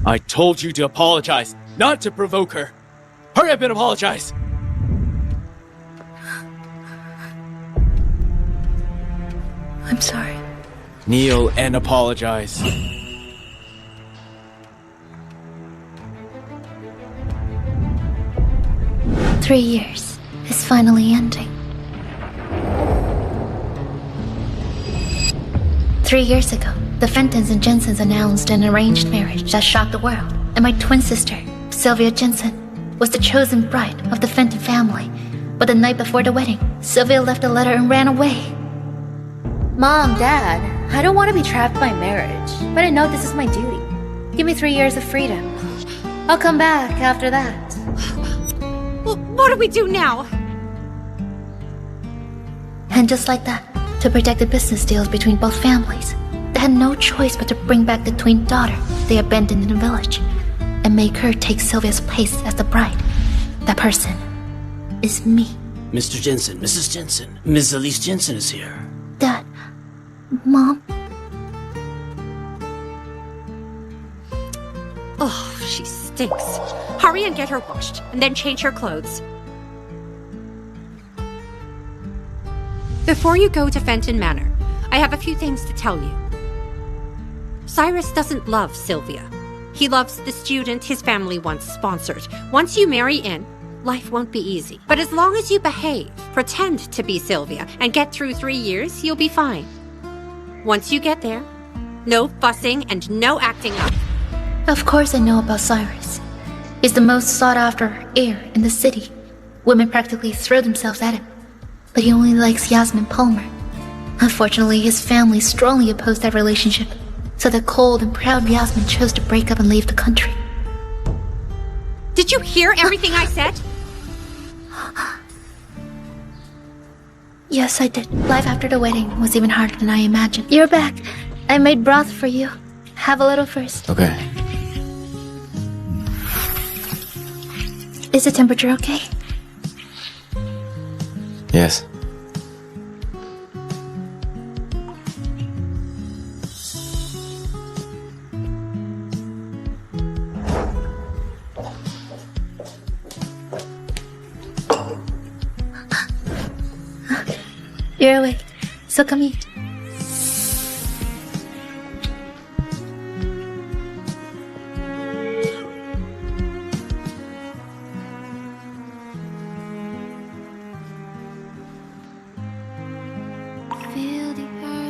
I told you to apologize, not to provoke her. Hurry up and apologize. I'm sorry. Kneel and apologize. 3 years is finally ending. 3 years ago, the Fentons and Jensens announced an arranged marriage that shocked the world, and my twin sister, Sylvia Jensen, was the chosen bride of the Fenton family. But the night before the wedding, Sylvia left a letter and ran away. Mom, Dad, I don't want to be trapped by marriage, but I know this is my duty. Give me 3 years of freedom. I'll come back after that. Well, what do we do now? And just like that, to protect the business deals between both families, they had no choice but to bring back the twin daughter they abandoned in the village and make her take Sylvia's place as the bride. That person is me. Mr. Jensen, Mrs. Jensen, Ms. Elise Jensen is here. Dad, Mom, Oh, she stinks. Hurry and get her washed, and then change her clothes. Before you go to Fenton Manor, I have a few things to tell you. Cyrus doesn't love Sylvia. He loves the student his family once sponsored. Once you marry in, life won't be easy. But as long as you behave, pretend to be Sylvia, and get through 3 years, you'll be fine. Once you get there, no fussing and no acting up. of course I know about Cyrus. He's the most sought-after heir in the city. Women practically throw themselves at him. But he only likes Yasmin Palmer. Unfortunately, his family strongly opposed that relationship, so the cold and proud Yasmin chose to break up and leave the country. Did you hear everything I said? Yes, I did. Life after the wedding was even harder than I imagined. You're back. I made broth for you. Have a little first. Okay. Is the temperature okay? Yes. You're awake, so come eat.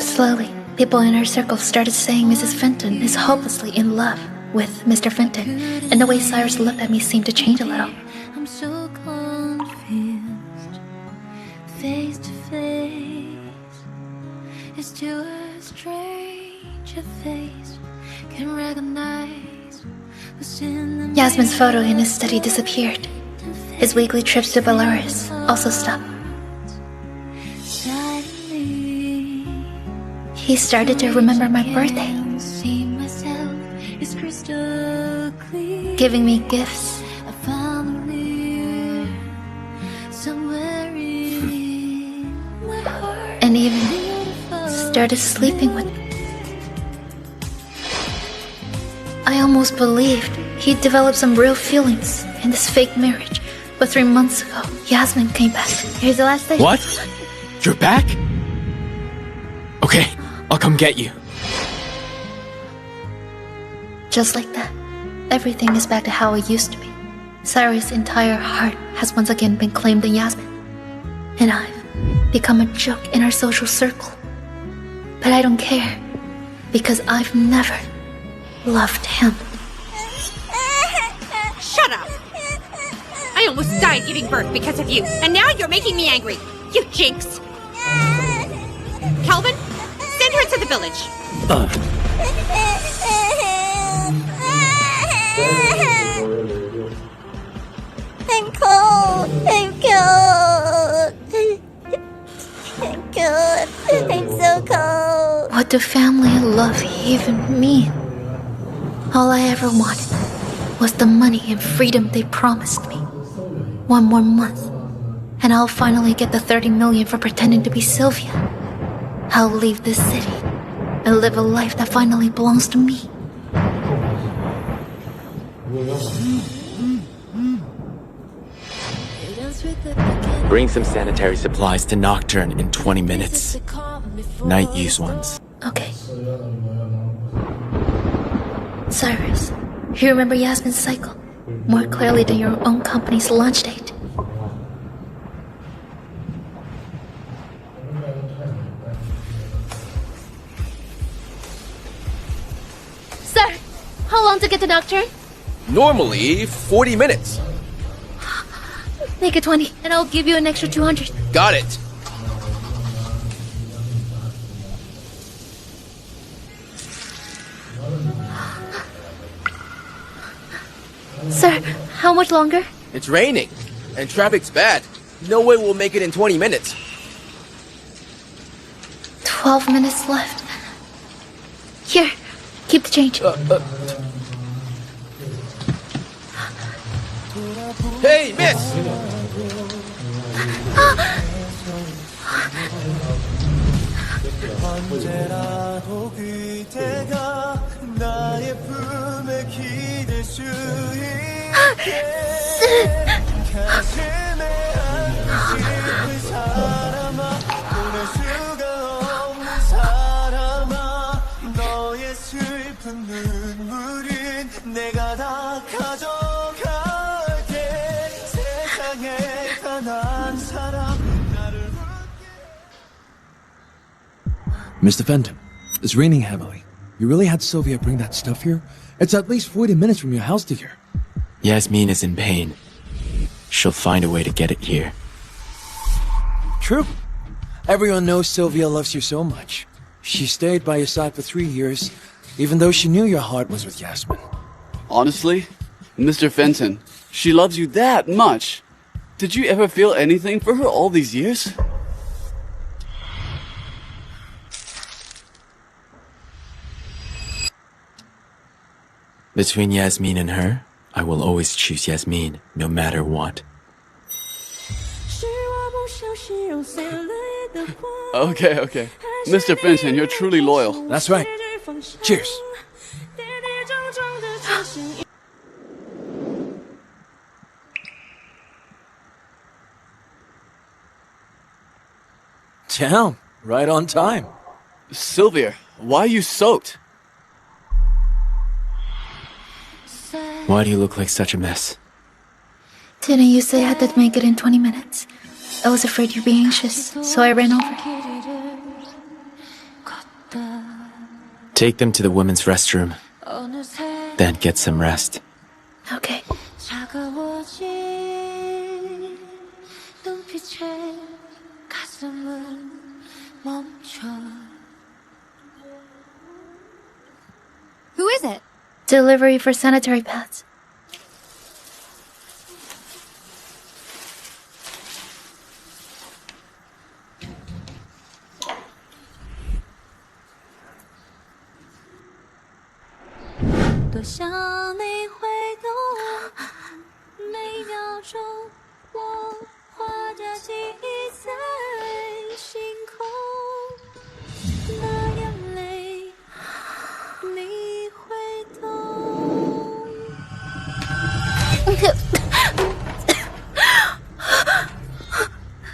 Slowly, people in her circle started saying Mrs. Fenton is hopelessly in love with Mr. Fenton, and the way Cyrus looked at me seemed to change a little. I'm so confused, face to face. It's to a stranger face, can recognize what's in the Yasmin's photo in his study disappeared. His weekly trips to Belarus also stopped. He started to remember my birthday, giving me gifts, and even started sleeping with me. I almost believed he'd developed some real feelings in this fake marriage, but 3 months ago, Yasmin came back. Here's the last thing. What? You're back? Okay, I'll come get you. Just like that, everything is back to how it used to be. Cyrus' entire heart has once again been claimed in Yasmin, and I've become a joke in our social circle. But I don't care, because I've never loved him. Shut up! I almost died giving birth because of you, and now you're making me angry. You jinx! Calvin, send her to the village. I'm cold. I'm cold. I'm cold. I'm so cold. What do family and love even mean? All I ever wanted was the money and freedom they promised me. 1 more month, and I'll finally get the 30 million for pretending to be Sylvia. I'll leave this city and live a life that finally belongs to me. Bring some sanitary supplies to Nocturne in 20 minutes. Night use ones. Okay. Cyrus, you remember Yasmin's cycle more clearly than your own company's launch date. Sir, how long to get to Nocturne? Normally, 40 minutes. Make it 20, and I'll give you an extra 200. Got it. Sir, how much longer? It's raining, and traffic's bad. No way we'll make it in 20 minutes. 12 minutes left. Here, keep the change. Hey, miss! 언제라도 그대가 나의 품에 기댈 수 있게 가슴에 안길 사람아 보낼 수가 없는 사람아 너의 슬픈 눈물은 내가 다 가져갈게 세상에 단 한 사람 나를 Mr. Fenton, it's raining heavily. You really had Sylvia bring that stuff here? It's at least 40 minutes from your house to here. Yasmin is in pain. She'll find a way to get it here. True. Everyone knows Sylvia loves you so much. She stayed by your side for 3 years, even though she knew your heart was with Yasmin. Honestly, Mr. Fenton, she loves you that much. Did you ever feel anything for her all these years? Between Yasmin and her, I will always choose Yasmin, no matter what. Okay. Mr. Fenton, you're truly loyal. That's right. Cheers. Damn, right on time. Sylvia, why are you soaked? Why do you look like such a mess? Didn't you say I had to make it in 20 minutes? I was afraid you'd be anxious, so I ran over. Take them to the women's restroom. Then get some rest. Okay. Who is it? Delivery for sanitary pads.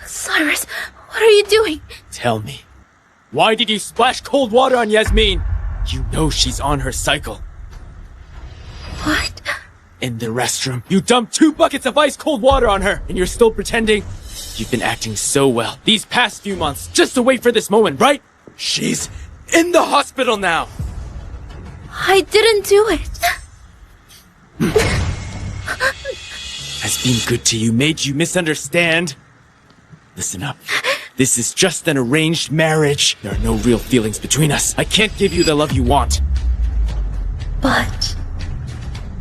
Cyrus, what are you doing? Tell me, why did you splash cold water on Yasmin? You know she's on her cycle. What? In the restroom, you dumped 2 buckets of ice cold water on her, and you're still pretending? You've been acting so well these past few months just to wait for this moment, right? She's in the hospital now. I didn't do it. Has been good to you, made you misunderstand? Listen up. This is just an arranged marriage. There are no real feelings between us. I can't give you the love you want. But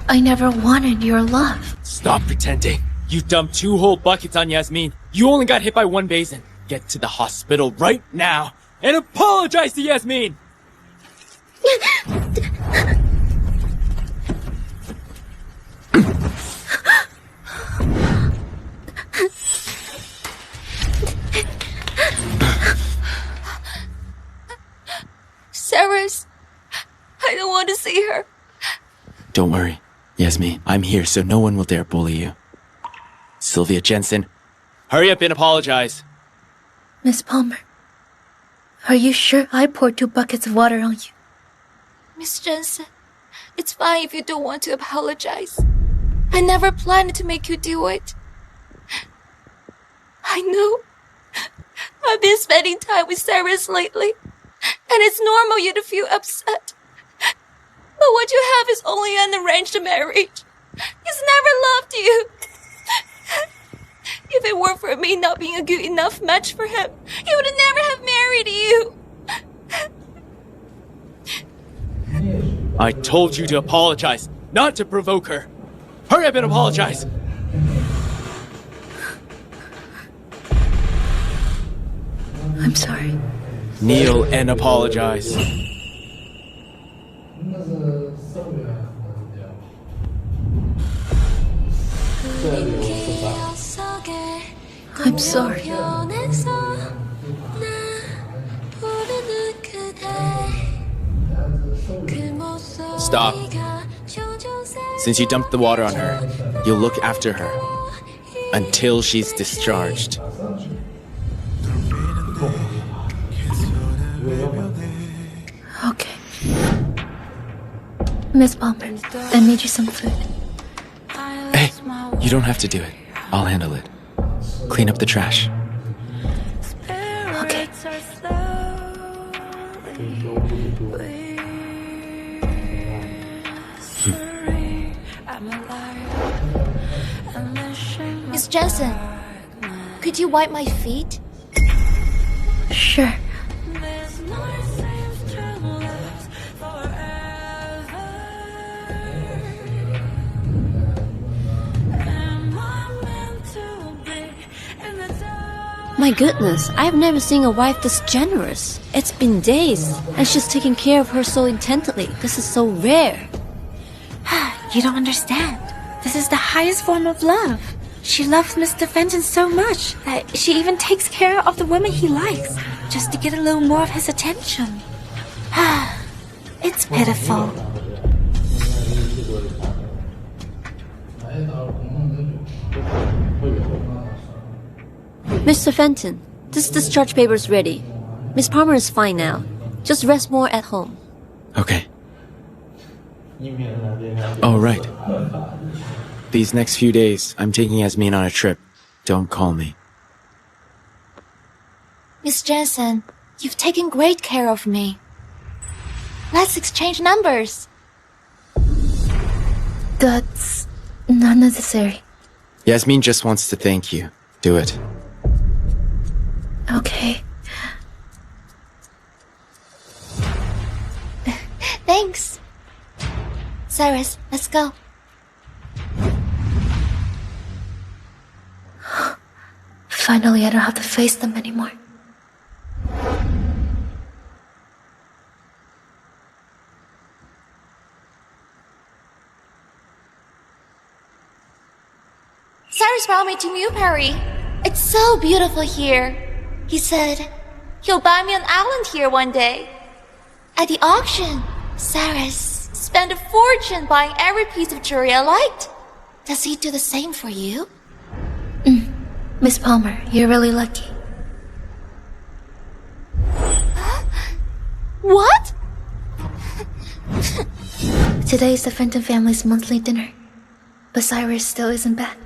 I never wanted your love. Stop pretending. You dumped 2 whole buckets on Yasmin. You only got hit by 1 basin. Get to the hospital right now and apologize to Yasmin. Cyrus, I don't want to see her. Don't worry. Yasmin, I'm here so no one will dare bully you. Sylvia Jensen, hurry up and apologize. Miss Palmer, are you sure I poured 2 buckets of water on you? Miss Jensen, it's fine if you don't want to apologize. I never planned to make you do it. I know. I've been spending time with Cyrus lately, and it's normal you to feel upset. But what you have is only an arranged marriage. He's never loved you. If it weren't for me not being a good enough match for him, he would never have married you. I told you to apologize, not to provoke her. Hurry up and apologize. I'm sorry. Kneel and apologize. I'm sorry. Stop. Since you dumped the water on her, you'll look after her until she's discharged. Okay. Miss Palmer, I made you some food. Hey, you don't have to do it. I'll handle it. Clean up the trash. Okay. Miss Jensen, could you wipe my feet? Sure. My goodness, I've never seen a wife this generous. It's been days, and she's taking care of her so intently. This is so rare. You don't understand. This is the highest form of love. She loves Mr. Fenton so much that she even takes care of the women he likes, just to get a little more of his attention. It's pitiful. Mr. Fenton, this discharge paper's ready. Miss Palmer is fine now. Just rest more at home. Okay. Oh, right. These next few days, I'm taking Yasmin on a trip. Don't call me. Miss Jensen, you've taken great care of me. Let's exchange numbers. That's not necessary. Yasmin just wants to thank you. Do it. Okay. Thanks. Cyrus, let's go. Finally, I don't have to face them anymore. Cyrus brought me to New Perry. It's so beautiful here. He said he'll buy me an island here one day. At the auction, Cyrus spent a fortune buying every piece of jewelry I liked. Does he do the same for you? Miss Palmer, you're really lucky. What? Today is the Fenton family's monthly dinner, but Cyrus still isn't back.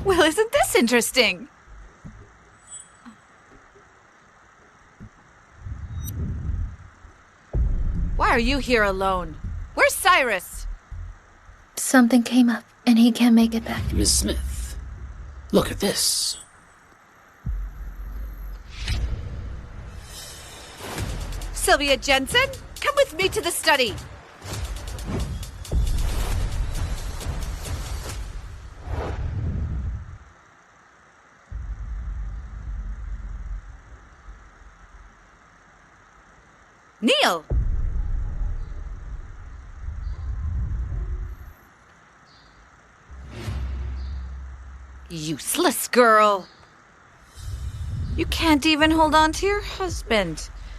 Well, isn't this interesting? Why are you here alone? Where's Cyrus? Something came up, and he can't make it back. Miss Smith, look at this. Sylvia Jensen, come with me to the study. Neil! Useless girl. You can't even hold on to your husband.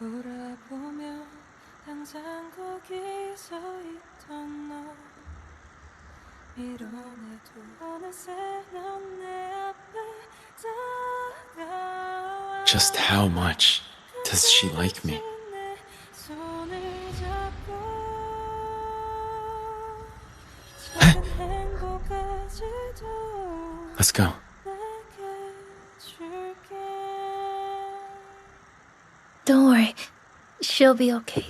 돌아보며 항상 거기 서 있던 너 밀어내도 어느새 넌 내 앞에 다가와 Just how much does she like me? 내 손을 잡고 작은 행복까지도 Let's go. 내게 줄게. Don't worry. She'll be okay.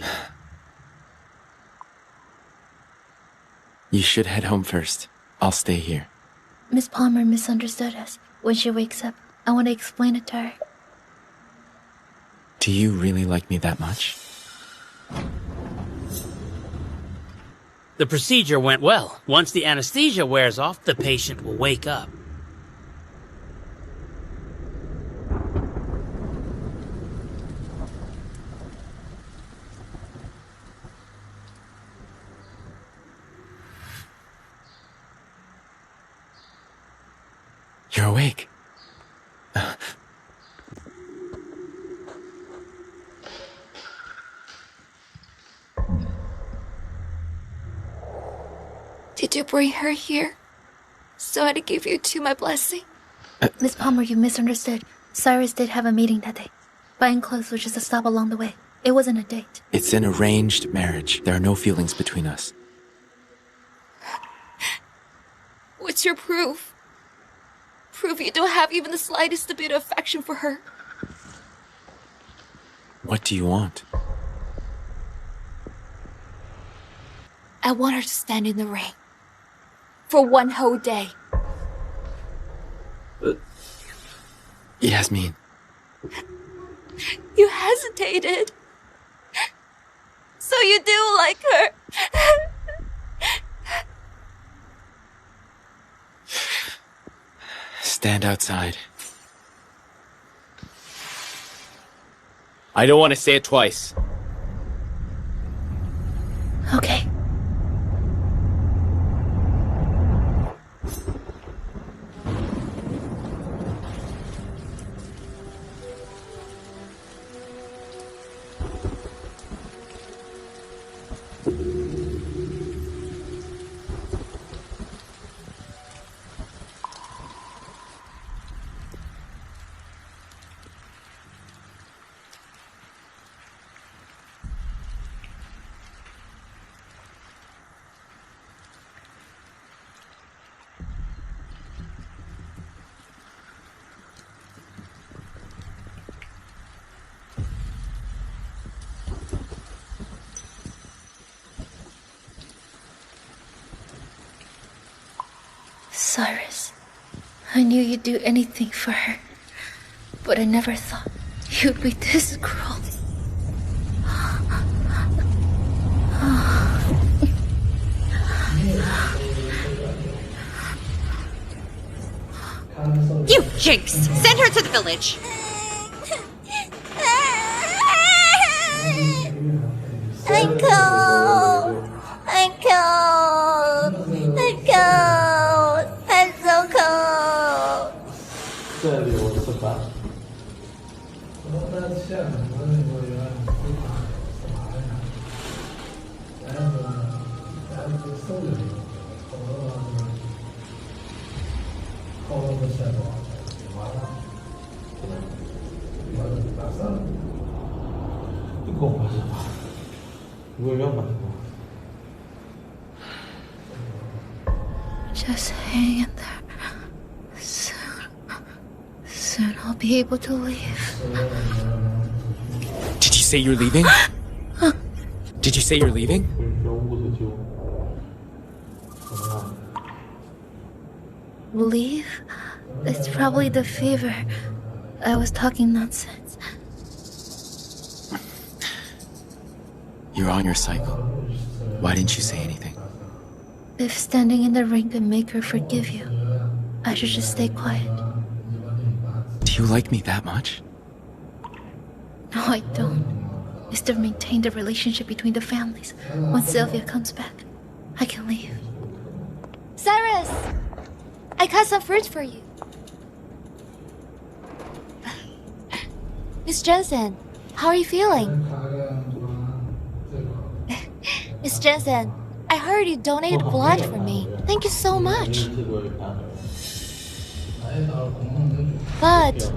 You should head home first. I'll stay here. Miss Palmer misunderstood us. When she wakes up, I want to explain it to her. Do you really like me that much? The procedure went well. Once the anesthesia wears off, the patient will wake up. You're awake. Did you bring her here? So I give you to my blessing? Miss Palmer, you misunderstood. Cyrus did have a meeting that day. Buying clothes was just a stop along the way. It wasn't a date. It's an arranged marriage. There are no feelings between us. What's your proof? Prove you don't have even the slightest bit of affection for her. What do you want? I want her to stand in the rain. For one whole day. Yasmin. You hesitated. So you do like her. Stand outside. I don't want to say it twice. Okay. Cyrus, I knew you'd do anything for her, but I never thought you'd be this cruel. You jinx! Send her to the village! I'm cold. I'm cold. I'm cold. I'm so cold. 这里我是吧？那现在我那个原来是啥呀？咱是收的，好多钱多，完了，完了打算，你给我买什么？我要买什么？ Just hang in there. Soon I'll be able to leave. Did you say you're leaving? Did you say you're leaving? Leave? It's probably the fever. I was talking nonsense. You're on your cycle. Why didn't you say anything? If standing in the ring could make her forgive you, I should just stay quiet. Do you like me that much? No, I don't. It's to maintain the relationship between the families. When Sylvia comes back, I can leave. Cyrus! I cut some fruit for you. Miss Jensen, How are you feeling? Miss Jensen, I heard you donated blood for me. Thank you so much. But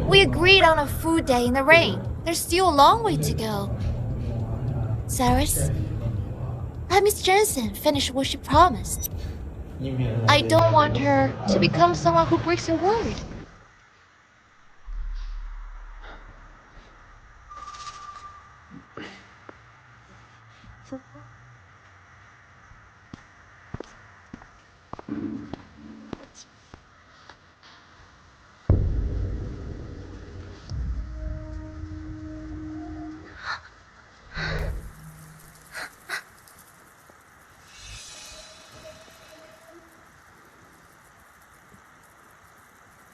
we agreed on a food day in the rain. There's still a long way to go. Cyrus, let Miss Jensen finish what she promised. I don't want her to become someone who breaks her word.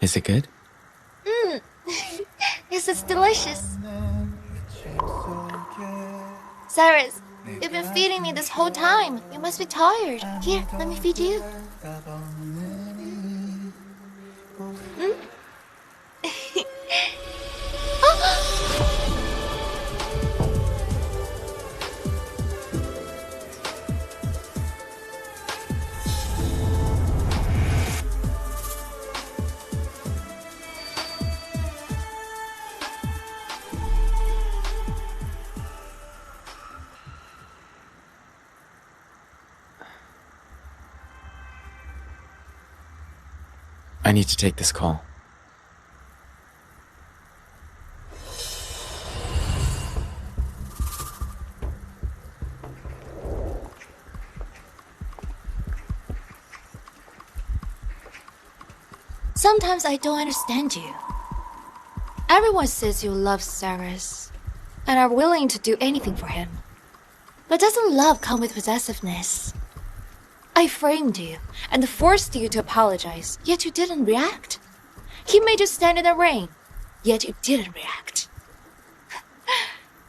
Is it good? This is delicious. Cyrus, you've been feeding me this whole time. You must be tired. Here, let me feed you. I need to take this call. Sometimes I don't understand you. Everyone says you love Cyrus and are willing to do anything for him. But doesn't love come with possessiveness? I framed you and forced you to apologize, yet you didn't react. He made you stand in the rain, yet you didn't react.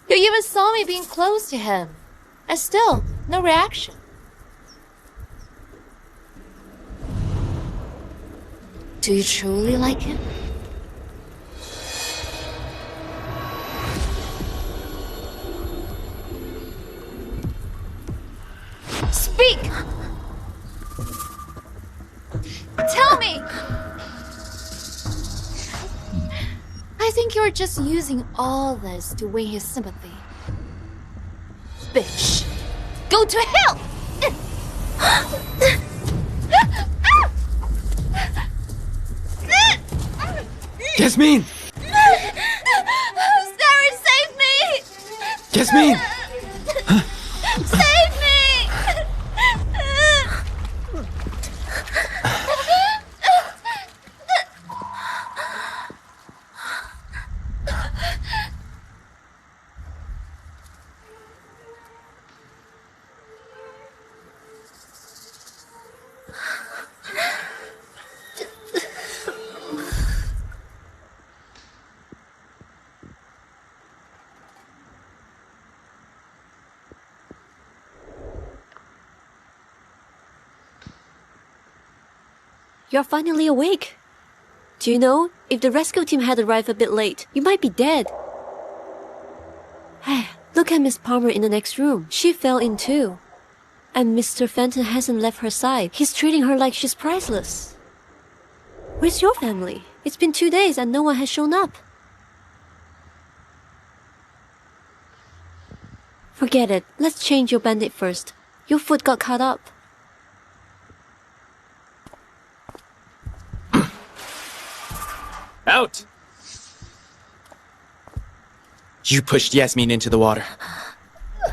You even saw me being close to him, and still, no reaction. Do you truly like him? Speak! Tell me! I think you're just using all this to win his sympathy. Bitch! Go to hell! Yasmin! Sarah, save me! Yasmin! Save me! You're finally awake. Do you know, if the rescue team had arrived a bit late, you might be dead. Hey, look at Miss Palmer in the next room. She fell in too. And Mr. Fenton hasn't left her side. He's treating her like she's priceless. Where's your family? It's been 2 days and no one has shown up. Forget it. Let's change your bandage first. Your foot got cut up. Out! You pushed Yasmin into the water.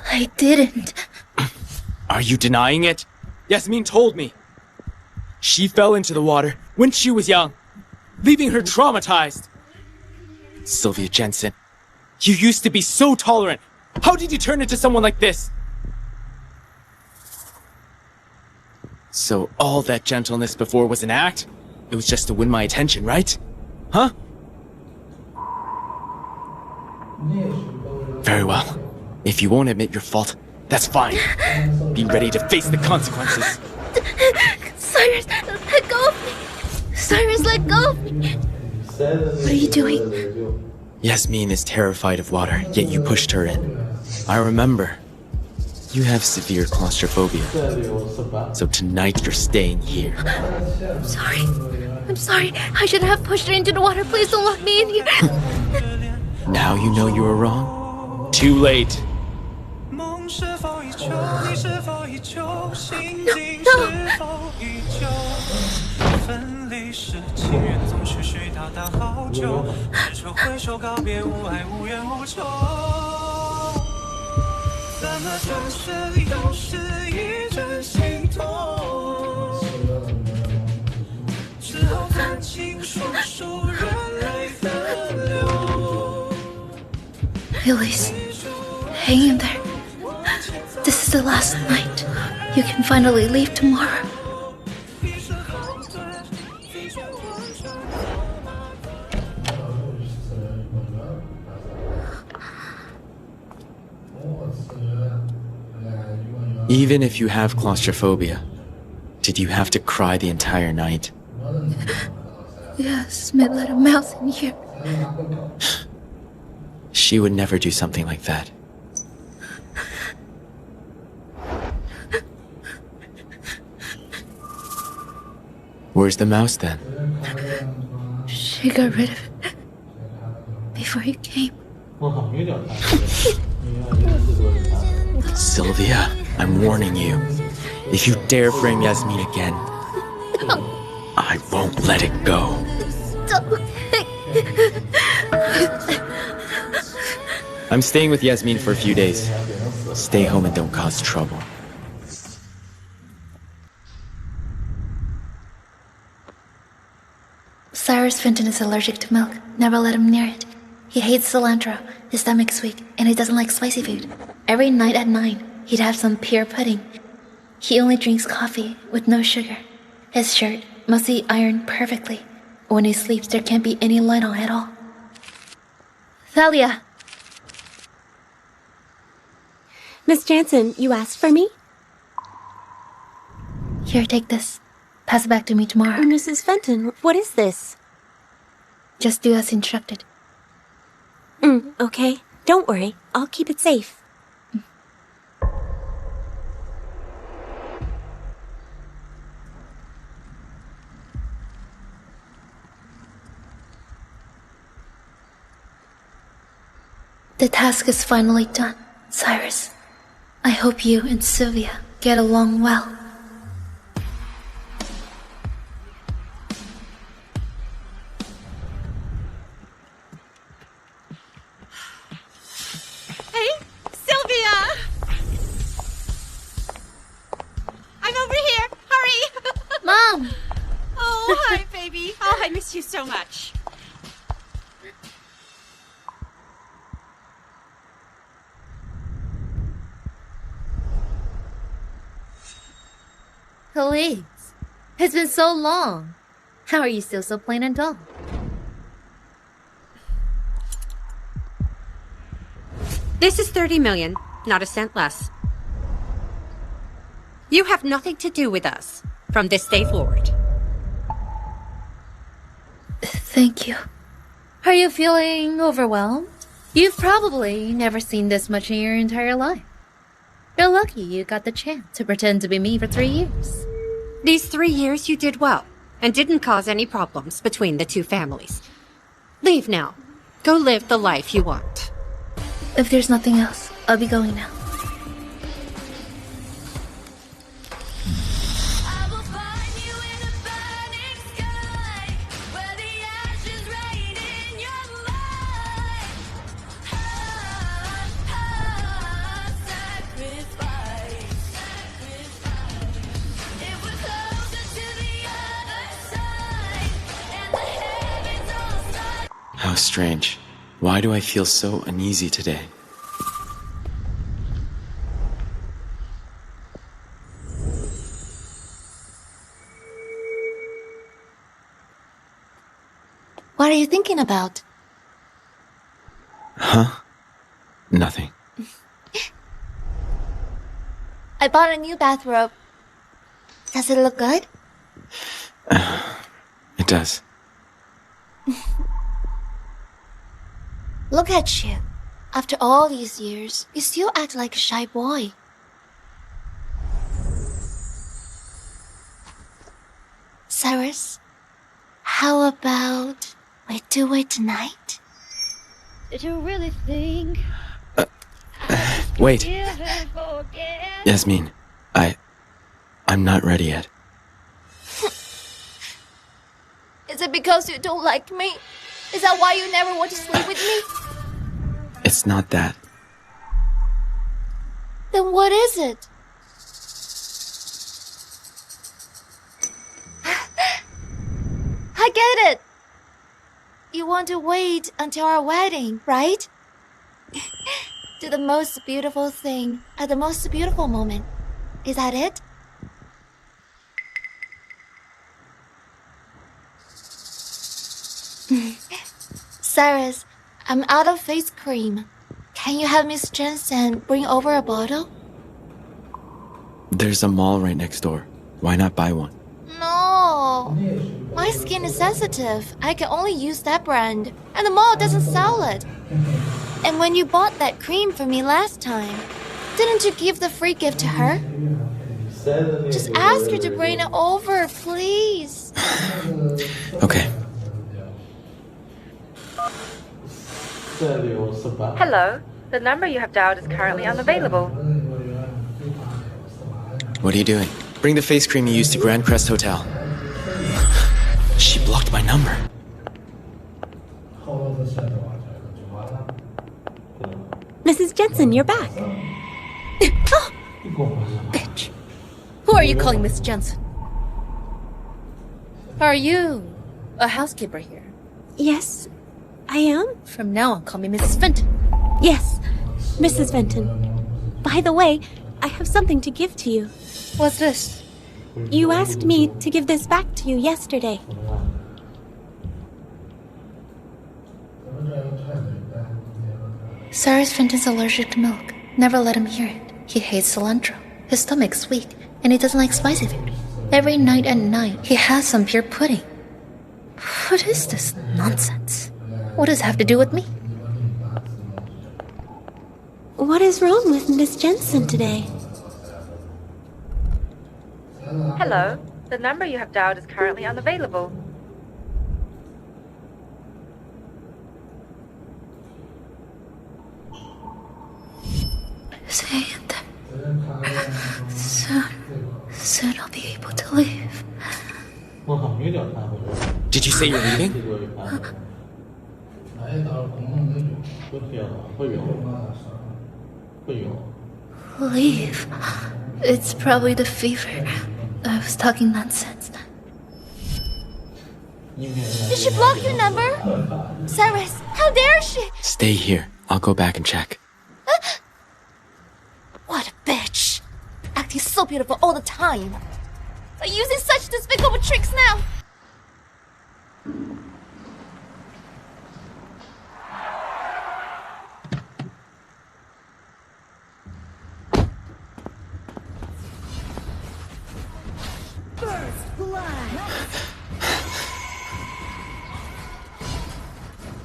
I didn't. Are you denying it? Yasmin told me. She fell into the water when she was young, leaving her traumatized. Sylvia Jensen, you used to be so tolerant. How did you turn into someone like this? So all that gentleness before was an act? It was just to win my attention, right? Huh? Very well. If you won't admit your fault, that's fine. Be ready to face the consequences. Cyrus, let go of me. Cyrus, let go of me. What are you doing? Yasmin is terrified of water, yet you pushed her in. I remember. You have severe claustrophobia. So tonight you're staying here. I'm sorry. I'm sorry. I shouldn't have pushed her into the water. Please don't lock me in here. Now you know you were wrong? Too late. No. Elise, hang in there. This is the last night. You can finally leave tomorrow. Even if you have claustrophobia, did you have to cry the entire night? Yes, may let a mouse in here. She would never do something like that. Where's the mouse then? She got rid of it before you came. Sylvia, I'm warning you. If you dare frame Yasmin again, I won't let it go. I'm staying with Yasmin for a few days. Stay home and don't cause trouble. Cyrus Fenton is allergic to milk. Never let him near it. He hates cilantro, his stomach's weak, and he doesn't like spicy food. Every night at 9, he'd have some pear pudding. He only drinks coffee with no sugar. His shirt must be ironed perfectly. When he sleeps, there can't be any light on at all. Thalia! Miss Jensen, you asked for me? Here, take this. Pass it back to me tomorrow. Mrs. Fenton, what is this? Just do as instructed. Okay. Don't worry. I'll keep it safe. The task is finally done, Cyrus. I hope you and Sylvia get along well. Hey, Sylvia! I'm over here. Hurry! Mom! Oh, hi, baby. Oh, I miss you so much. Elise, it's been so long. How are you still so plain and dull? This is 30 million, not a cent less. You have nothing to do with us from this day forward. Thank you. Are you feeling overwhelmed? You've probably never seen this much in your entire life. You're lucky you got the chance to pretend to be me for 3 years. These 3 years you did well, and didn't cause any problems between the two families. Leave now. Go live the life you want. If there's nothing else, I'll be going now. How strange. Why do I feel so uneasy today? What are you thinking about? Huh? Nothing. I bought a new bathrobe. Does it look good? It does. Look at you. After all these years, you still act like a shy boy. Cyrus, how about we do it tonight? Did you really think? Wait. Yasmin, I'm not ready yet. Is it because you don't like me? Is that why you never want to sleep with me? It's not that. Then what is it? I get it! You want to wait until our wedding, right? Do the most beautiful thing at the most beautiful moment. Is that it? Cyrus, I'm out of face cream. Can you have Miss Jensen bring over a bottle? There's a mall right next door. Why not buy one? No. My skin is sensitive. I can only use that brand. And the mall doesn't sell it. And when you bought that cream for me last time, didn't you give the free gift to her? Just ask her to bring it over, please. Okay. Hello. The number you have dialed is currently unavailable. What are you doing? Bring the face cream you used to Grand Crest Hotel. She blocked my number. Mrs. Jensen, you're back. Bitch. Who are you calling Miss Jensen? Are you a housekeeper here? Yes, I am. From now on, call me Mrs. Fenton. Yes, Mrs. Fenton. By the way, I have something to give to you. What's this? You asked me to give this back to you yesterday. Cyrus Fenton's allergic to milk. Never let him hear it. He hates cilantro. His stomach's weak, and he doesn't like spicy food. Every night and night, he has some pure pudding. What is this nonsense? What does it have to do with me? What is wrong with Miss Jensen today? Hello. The number you have dialed is currently unavailable. Say that soon I'll be able to leave. Did you say you're leaving? Leave? It's probably the fever. I was talking nonsense. Did she block your number? Cyrus, how dare she? Stay here. I'll go back and check. What a bitch. Acting so beautiful all the time. Are you using such despicable tricks now?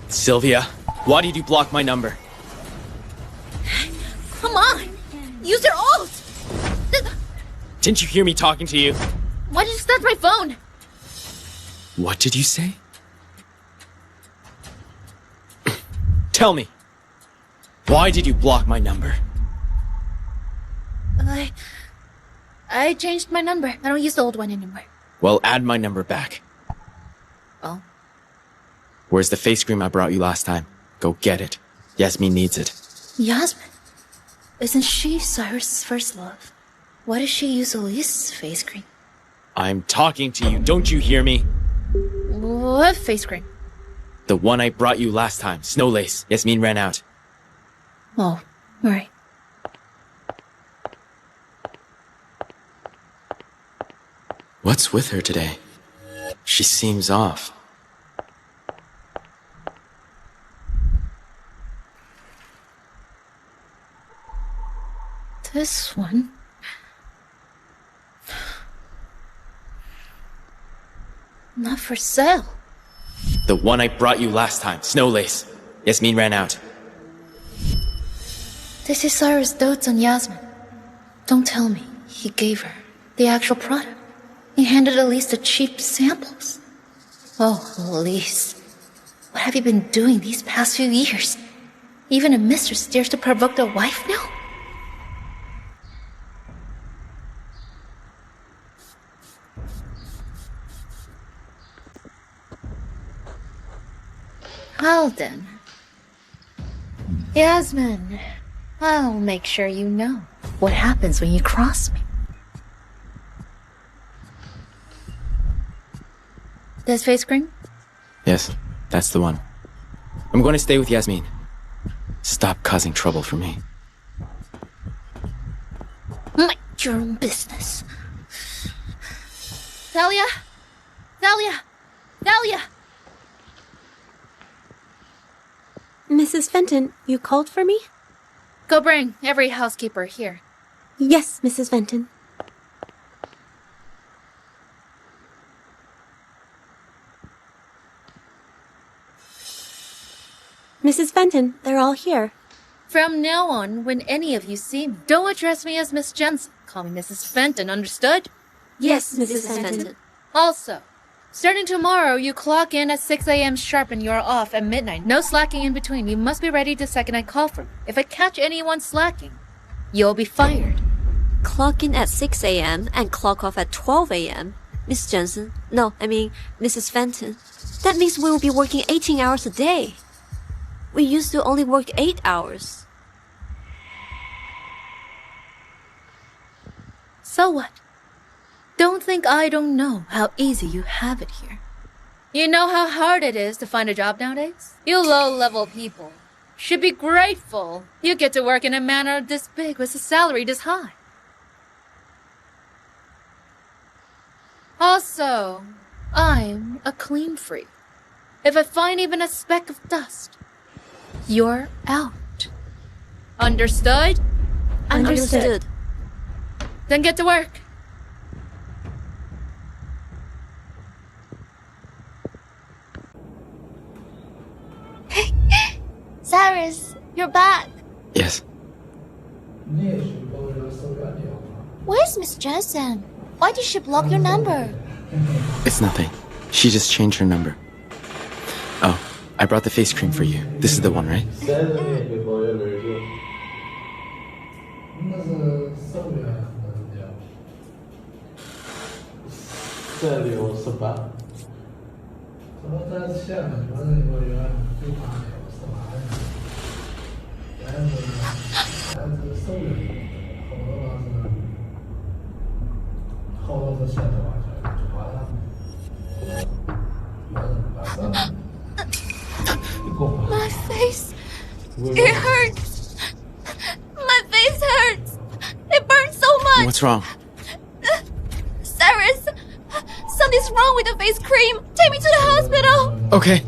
Sylvia, why did you block my number? Come on! Use your ult! Didn't you hear me talking to you? Why did you snatch my phone? What did you say? Tell me. Why did you block my number? I changed my number. I don't use the old one anymore. Well, add my number back. Oh? Where's the face cream I brought you last time? Go get it. Yasmin needs it. Yasmin? Isn't she Cyrus' first love? Why does she use Elise's face cream? I'm talking to you. Don't you hear me? What face cream? The one I brought you last time. Snow lace. Yasmin ran out. Oh, right. What's with her today? She seems off. This one? Not for sale. The one I brought you last time. Snow lace. Yasmin ran out. They say Cyrus dotes on Yasmin. Don't tell me he gave her the actual product. He handed Elise the cheap samples. Oh, Elise. What have you been doing these past few years? Even a mistress dares to provoke their wife now? Well then. Yasmin, I'll make sure you know what happens when you cross me. This face cream? Yes, that's the one. I'm going to stay with Yasmin. Stop causing trouble for me. Mind your own business. Thalia! Thalia! Thalia! Mrs. Fenton, you called for me? Go bring every housekeeper here. Yes, Mrs. Fenton. Mrs. Fenton, they're all here. From now on, when any of you see me, don't address me as Miss Jensen. Call me Mrs. Fenton, understood? Yes, Mrs. Fenton. Also, starting tomorrow, you clock in at 6 a.m. sharp and you're off at midnight. No slacking in between. You must be ready the second I call for you. If I catch anyone slacking, you'll be fired. Clock in at 6 a.m. and clock off at 12 a.m. Miss Jensen. No, I mean, Mrs. Fenton. That means we will be working 18 hours a day. We used to only work 8 hours. So what? Don't think I don't know how easy you have it here. You know how hard it is to find a job nowadays? You low-level people should be grateful you get to work in a manor this big with a salary this high. Also, I'm a clean freak. If I find even a speck of dust, you're out. Understood? Understood. Then get to work. Cyrus, you're back. Yes. Where's Miss Jensen? Why did she block your number? It's nothing. She just changed her number. Oh, I brought the face cream for you. This is the one, right? My face. It hurts. My face hurts. It burns so much. What's wrong? Cyrus, something's wrong with the face cream. Take me to the hospital. Okay.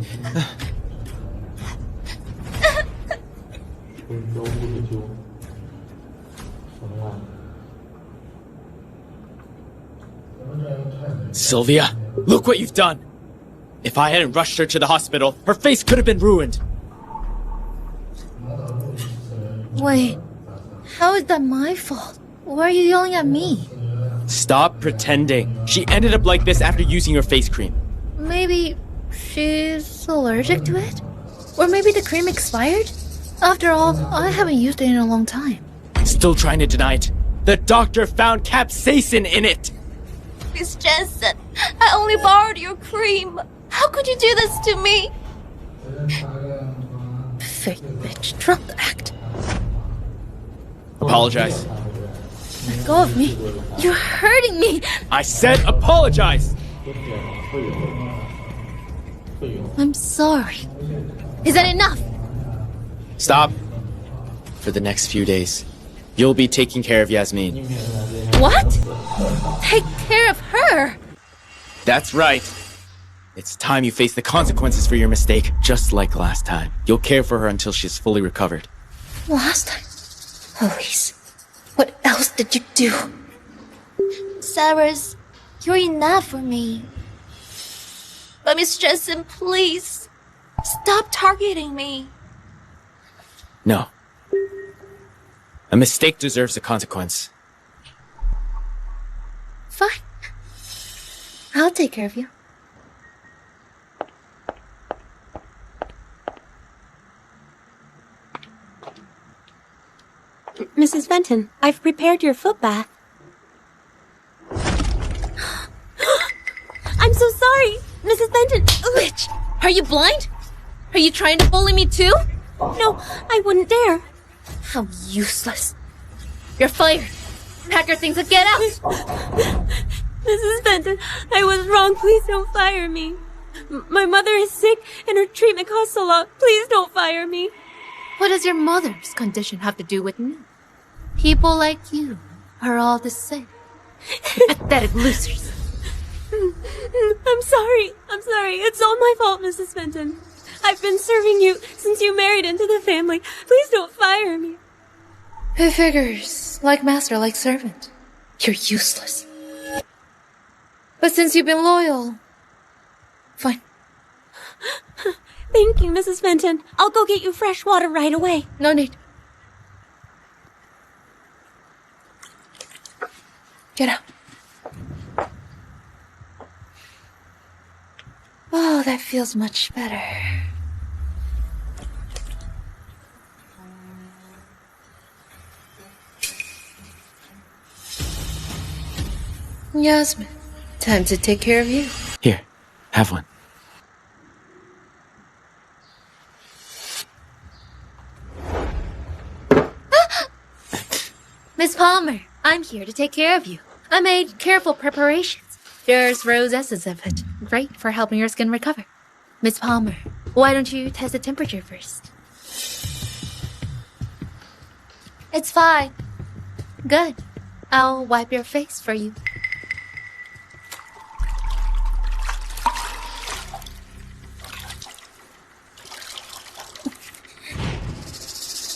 Sylvia, look what you've done. If I hadn't rushed her to the hospital, her face could have been ruined. Wait, how is that my fault? Why are you yelling at me? Stop pretending. She ended up like this after using your face cream. Maybe she's allergic to it? Or maybe the cream expired? After all, I haven't used it in a long time. Still trying to deny it. The doctor found capsaicin in it. Miss Jensen, I only borrowed your cream. How could you do this to me? Fake bitch, drop the act. Apologize. Let go of me. You're hurting me. I said apologize. I'm sorry. Is that enough? Stop. For the next few days, you'll be taking care of Yasmin. What? Take care of her? That's right. It's time you face the consequences for your mistake, just like last time. You'll care for her until she's fully recovered. Last time? Elise, what else did you do? Cyrus, you're enough for me. But Miss Jensen, please, stop targeting me. No. A mistake deserves a consequence. Fine. I'll take care of you. Mrs. Fenton, I've prepared your foot bath. I'm so sorry, Mrs. Fenton. Bitch! Are you blind? Are you trying to bully me too? No, I wouldn't dare. How useless. You're fired. Pack your things and get out. Mrs. Fenton, I was wrong. Please don't fire me. My mother is sick and her treatment costs a lot. Please don't fire me. What does your mother's condition have to do with me? People like you are all the same. Pathetic losers. I'm sorry. It's all my fault, Mrs. Fenton. I've been serving you since you married into the family. Please don't fire me. It figures. Like master, like servant. You're useless. But since you've been loyal... Fine. Thank you, Mrs. Fenton. I'll go get you fresh water right away. No need. Get out. Oh, that feels much better. Yasmin, time to take care of you. Here, have one. Miss Palmer, I'm here to take care of you. I made careful preparations. There's rose essence of it. Great for helping your skin recover. Miss Palmer, why don't you test the temperature first? It's fine. Good. I'll wipe your face for you.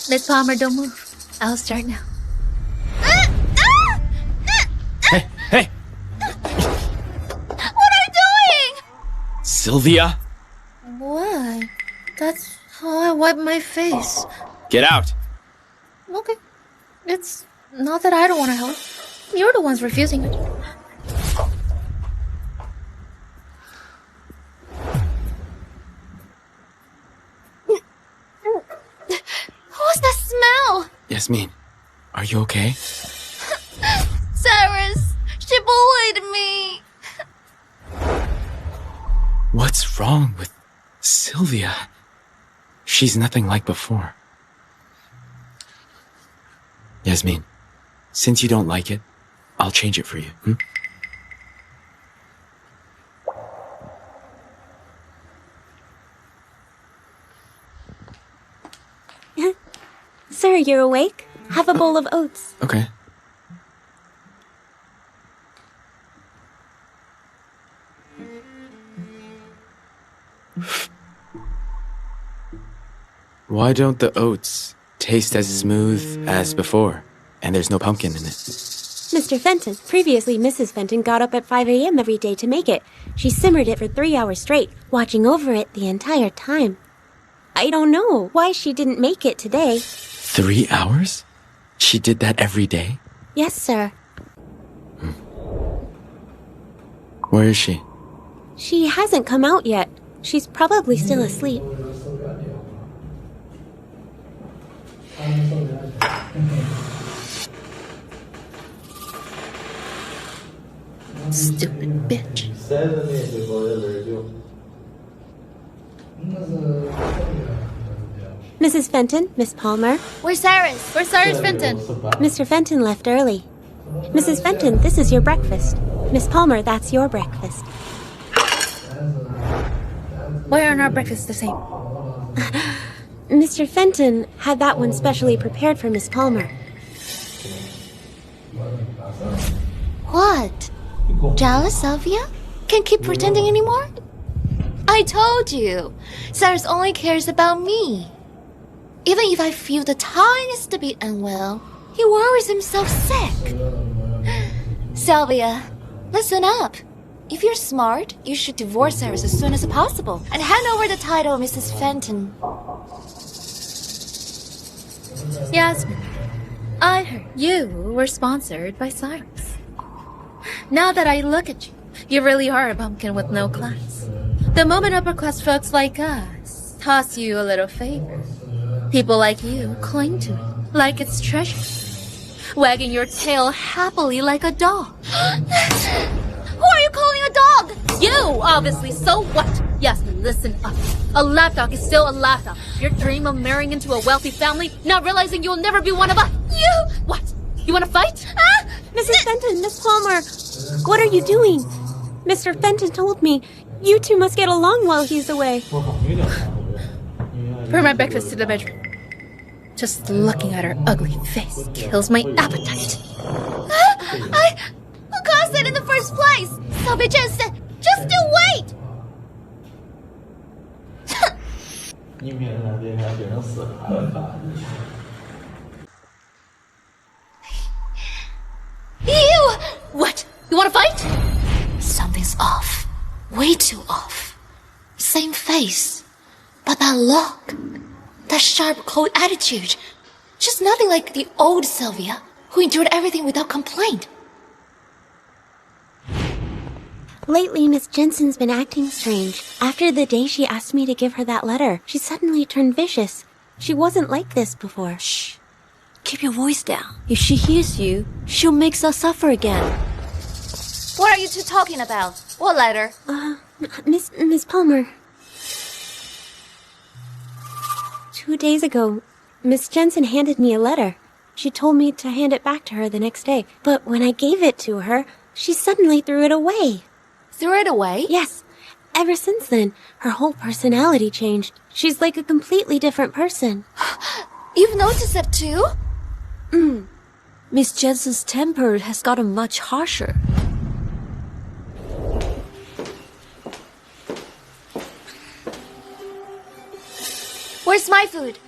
Miss Palmer, don't move. I'll start now. Hey! What are you doing? Sylvia! What? That's how I wipe my face. Get out! Okay. It's not that I don't want to help. You're the ones refusing it. What's that smell? Yasmin, are you okay? Cyrus, she bullied me. What's wrong with Sylvia? She's nothing like before. Yasmin, since you don't like it, I'll change it for you. Sir, you're awake? Have a bowl of oats. Okay. Why don't the oats taste as smooth as before? And there's no pumpkin in it. Mr. Fenton, previously Mrs. Fenton got up at 5 a.m. every day to make it. She simmered it for 3 hours straight, watching over it the entire time. I don't know why she didn't make it today. 3 hours? She did that every day? Yes, sir. Where is she? She hasn't come out yet. She's probably still asleep. Stupid bitch. Mrs. Fenton, Miss Palmer. Where's Cyrus? Where's Cyrus Fenton? Mr. Fenton left early. Mrs. Fenton, this is your breakfast. Miss Palmer, that's your breakfast. Why aren't our breakfasts the same? Mr. Fenton had that one specially prepared for Miss Palmer. What? Jealous, Sylvia? Can't keep pretending anymore? I told you, Cyrus only cares about me. Even if I feel the tiniest bit unwell, he worries himself sick. Sylvia, listen up. If you're smart, you should divorce Cyrus as soon as possible and hand over the title of Mrs. Fenton. Yasmin, I heard you were sponsored by Cyrus. Now that I look at you, you really are a bumpkin with no class. The moment upper-class folks like us toss you a little favor, people like you cling to it like it's treasure, wagging your tail happily like a dog. Who are you calling a dog? You, obviously. So what? Yasmin, listen up. A lapdog is still a lapdog. Your dream of marrying into a wealthy family, not realizing you'll never be one of us. You! What? You want to fight? Mrs. Fenton, Miss Palmer, what are you doing? Mr. Fenton told me you two must get along while he's away. Bring my breakfast to the bedroom. Just looking at her ugly face kills my appetite. Who caused that in the first place? Sylvia Jensen, just do wait! 你免得哪天还变成死了。You! What? You want to fight? Something's off. Way too off. Same face. But that look. That sharp, cold attitude. Just nothing like the old Sylvia, who endured everything without complaint. Lately, Miss Jensen's been acting strange. After the day she asked me to give her that letter, she suddenly turned vicious. She wasn't like this before. Shh. Keep your voice down. If she hears you, she'll make us suffer again. What are you two talking about? What letter? Miss Palmer. 2 days ago, Miss Jensen handed me a letter. She told me to hand it back to her the next day. But when I gave it to her, she suddenly threw it away. Threw it away? Yes. Ever since then, her whole personality changed. She's like a completely different person. You've noticed it too? Miss Jensen's temper has gotten much harsher. Where's my food?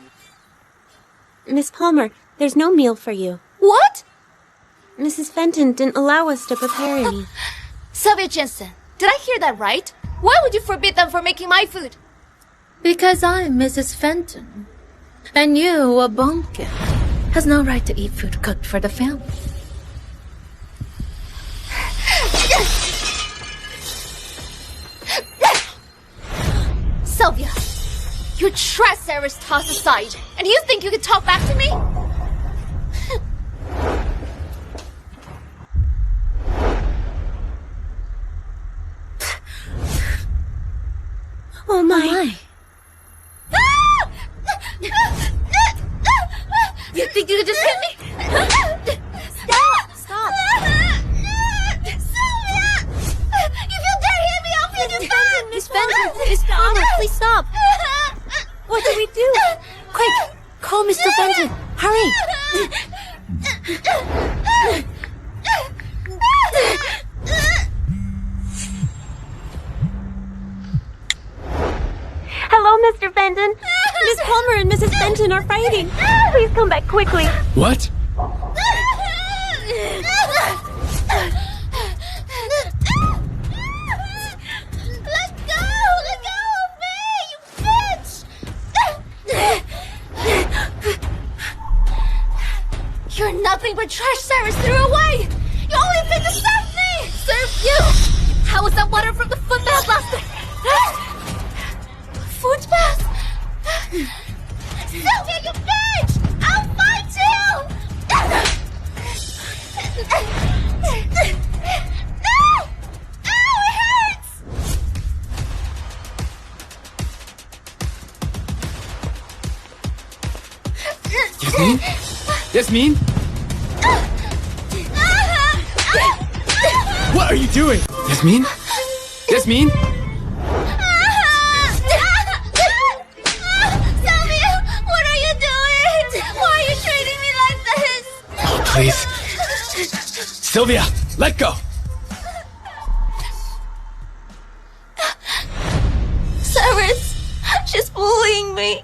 Miss Palmer, there's no meal for you. What? Mrs. Fenton didn't allow us to prepare any. Sylvia Jensen, did I hear that right? Why would you forbid them from making my food? Because I'm Mrs. Fenton. And you, a bumpkin, has no right to eat food cooked for the family. Sylvia, your trash Sarah's tossed aside, and you think you can talk back to me? Oh my. You think you could just hit me? Stop! Sylvia! If you dare hit me, I'll feed you back! Miss Fenton! Miss Palmer, please stop! What do we do? Quick! Call Mr. Fenton! Hurry! Hello, Mr. Fenton! Miss Palmer and Mrs. Fenton are fighting! Please come back quickly! What? Let go of me, you bitch! You're nothing but trash Cyrus threw away! You only fit to serve me! Serve you? How was that water from the footbath last night? Foot bath? Sylvia, you bitch! I'll fight you! No! Ow, it hurts! Yasmin? Yasmin? What are you doing? Yasmin? Yasmin? Sylvia, what are you doing? Why are you treating me like this? Oh, please. Sylvia, let go! Cyrus, she's bullying me.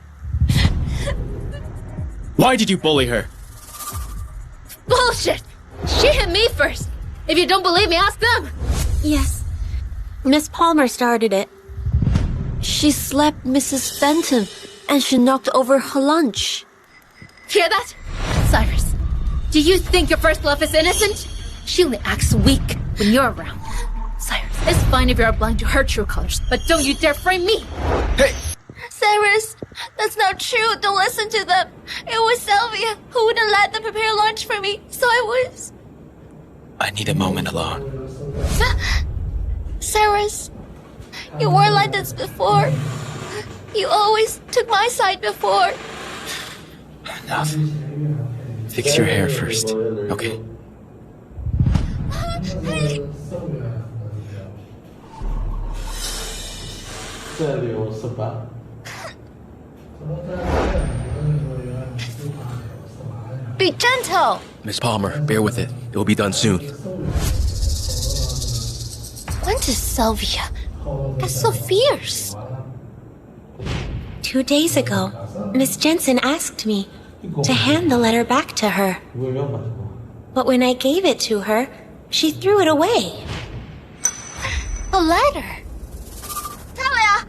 Why did you bully her? Bullshit! She hit me first. If you don't believe me, ask them. Yes. Miss Palmer started it. She slapped Mrs. Fenton and she knocked over her lunch. Hear that? Cyrus, do you think your first love is innocent? She only acts weak when you're around. Cyrus, it's fine if you're blind to her true colors, but don't you dare frame me! Hey! Cyrus, that's not true. Don't listen to them. It was Sylvia who wouldn't let them prepare lunch for me, so I need a moment alone. Cyrus, you weren't like this before. You always took my side before. Enough. Fix your hair first, okay? Be gentle. Miss Palmer, bear with it. It will be done soon. When did Sylvia get so fierce? 2 days ago, Miss Jensen asked me to hand the letter back to her. But when I gave it to her, she threw it away. A letter? Talia!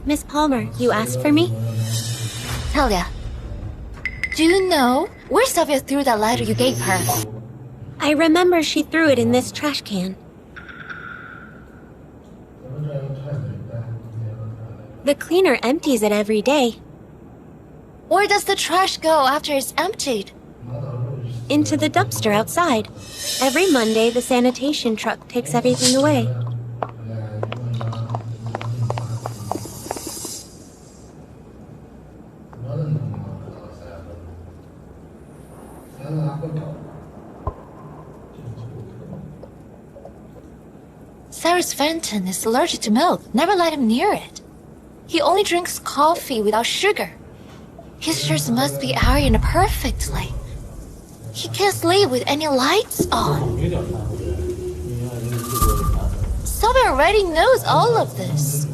Miss Palmer, you asked for me? Talia, do you know where Sylvia threw that letter you gave her? I remember she threw it in this trash can. The cleaner empties it every day. Where does the trash go after it's emptied? Into the dumpster outside. Every Monday, the sanitation truck takes everything away. Cyrus Fenton is allergic to milk. Never let him near it. He only drinks coffee without sugar. His shirts must be ironed perfectly. He can't sleep with any lights on. Sylvia already knows all of this.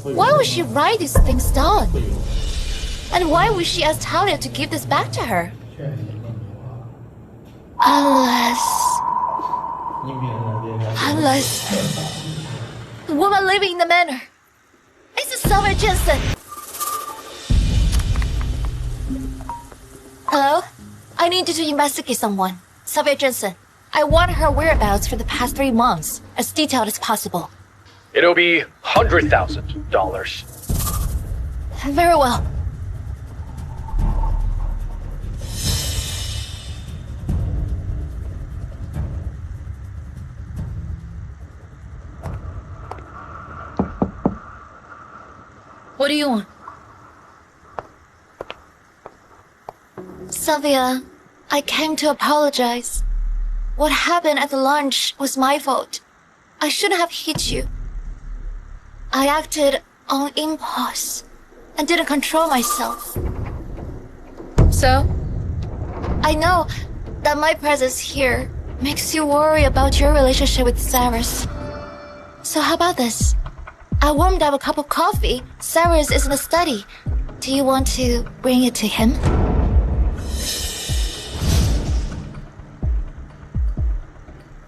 Why would she write these things down? And why would she ask Talia to give this back to her? Unless the woman living in the manor is Sylvia Jensen. Hello? I need you to investigate someone. Sylvia Jensen. I want her whereabouts for the past 3 months, as detailed as possible. It'll be $100,000. Very well. What do you want? Sylvia, I came to apologize. What happened at the lunch was my fault. I shouldn't have hit you. I acted on impulse and didn't control myself. So? I know that my presence here makes you worry about your relationship with Cyrus. So how about this? I warmed up a cup of coffee. Cyrus is in the study. Do you want to bring it to him?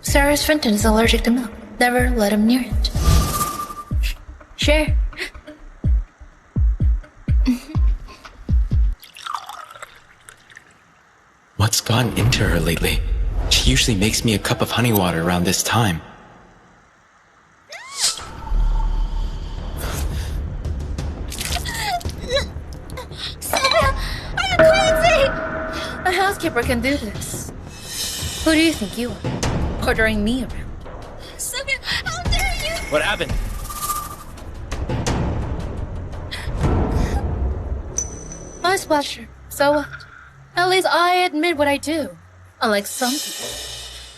Cyrus Fenton is allergic to milk. Never let him near it. Share. What's gotten into her lately? She usually makes me a cup of honey water around this time. Sylvia, are you crazy? A housekeeper can do this. Who do you think you are? Ordering me around. Sylvia, how dare you? What happened? My pleasure. So what? At least I admit what I do. Unlike some people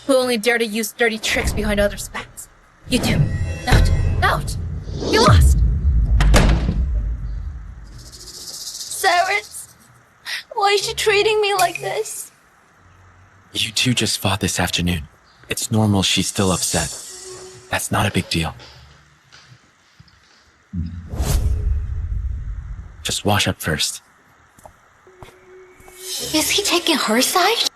who only dare to use dirty tricks behind others' backs. You do. Out. Out. You lost. Cyrus, why is she treating me like this? You two just fought this afternoon. It's normal she's still upset. That's not a big deal. Just wash up first. Is he taking her side?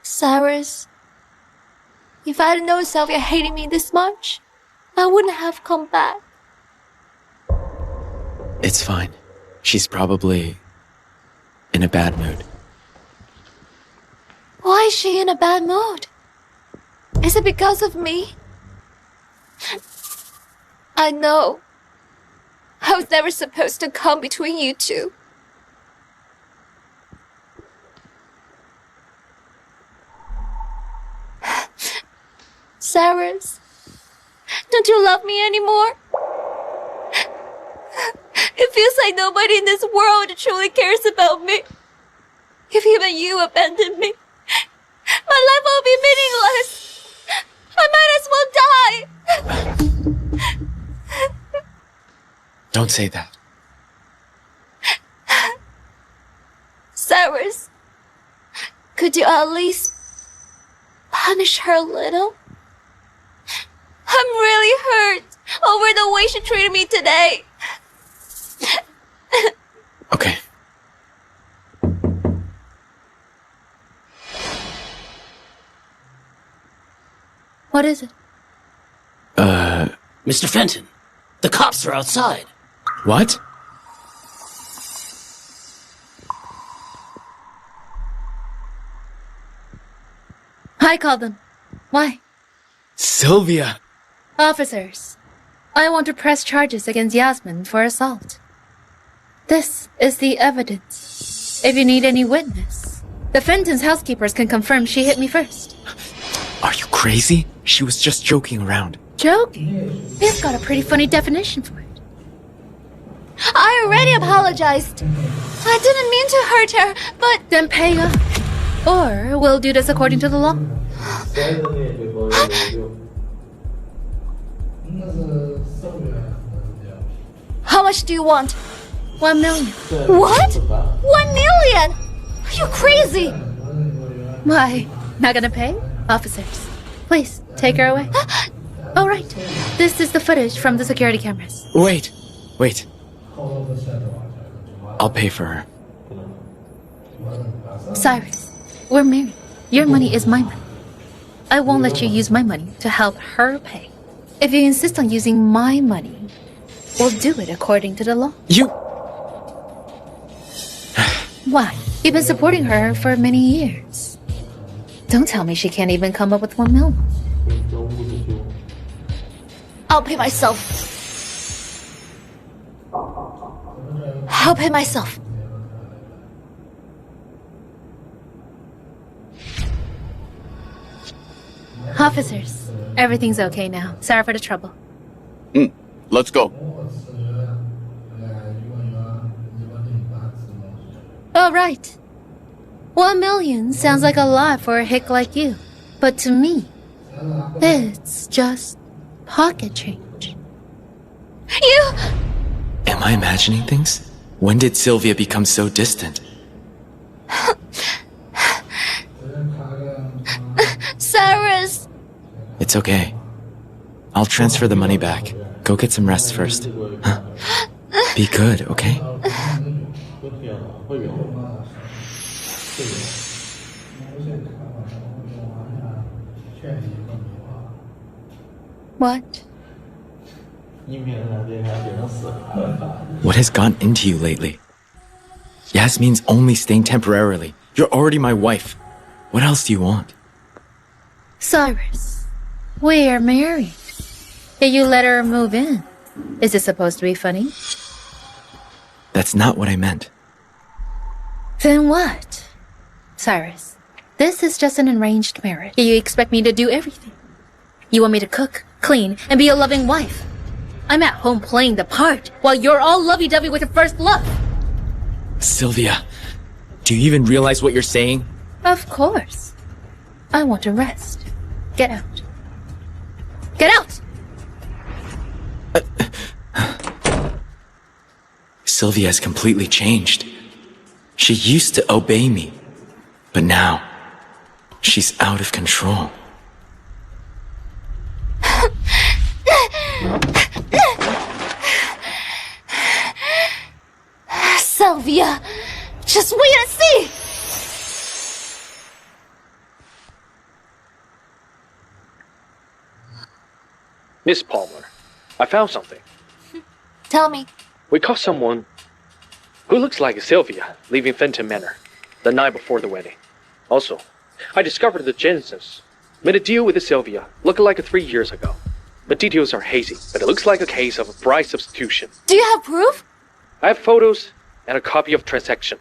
Cyrus, if I had known Sylvia hated me this much, I wouldn't have come back. It's fine. She's probably in a bad mood. Why is she in a bad mood? Is it because of me? I know. I was never supposed to come between you two. Cyrus, don't you love me anymore? It feels like nobody in this world truly cares about me. If even you abandon me, my life will be meaningless. I might as well die. Don't say that. Cyrus, could you at least punish her a little? I'm really hurt over the way she treated me today. Okay. What is it? Mr. Fenton, the cops are outside. What? I called them. Why? Sylvia! Officers, I want to press charges against Yasmin for assault. This is the evidence. If you need any witness, the Fenton's housekeepers can confirm she hit me first. Are you crazy? She was just joking around. Joking? You've got a pretty funny definition for it. I already apologized. I didn't mean to hurt her, but... Then pay up. Or we'll do this according to the law. How much do you want? 1 million. What? 1 million? Are you crazy? Why? Not gonna pay? Officers, please, take her away. Oh, right. This is the footage from the security cameras. Wait. I'll pay for her. Cyrus, we're married. Your money is my money. I won't let you use my money to help her pay. If you insist on using my money, we'll do it according to the law. You... Why? You've been supporting her for many years. Don't tell me she can't even come up with 1 million. I'll pay myself. I'll pay myself. Officers, everything's okay now. Sorry for the trouble. Let's go. All right. 1 million sounds like a lot for a hick like you. But to me, it's just pocket change. You... Am I imagining things? When did Sylvia become so distant? Cyrus! It's okay. I'll transfer the money back. Go get some rest first. Huh? Be good, okay? What? What has gotten into you lately? Yasmin's only staying temporarily. You're already my wife. What else do you want? Cyrus, we are married. Yet you let her move in. Is it supposed to be funny? That's not what I meant. Then what? Cyrus, this is just an arranged marriage. You expect me to do everything. You want me to cook, clean, and be a loving wife. I'm at home playing the part, while you're all lovey-dovey with your first love. Sylvia, do you even realize what you're saying? Of course. I want to rest. Get out. Get out! Sylvia has completely changed. She used to obey me, but now she's out of control. Sylvia, just wait and see! Miss Palmer, I found something. Tell me. We caught someone who looks like Sylvia leaving Fenton Manor the night before the wedding. Also, I discovered the Jensens made a deal with Sylvia looking like 3 years ago. The details are hazy, but it looks like a case of a bride substitution. Do you have proof? I have photos and a copy of transaction.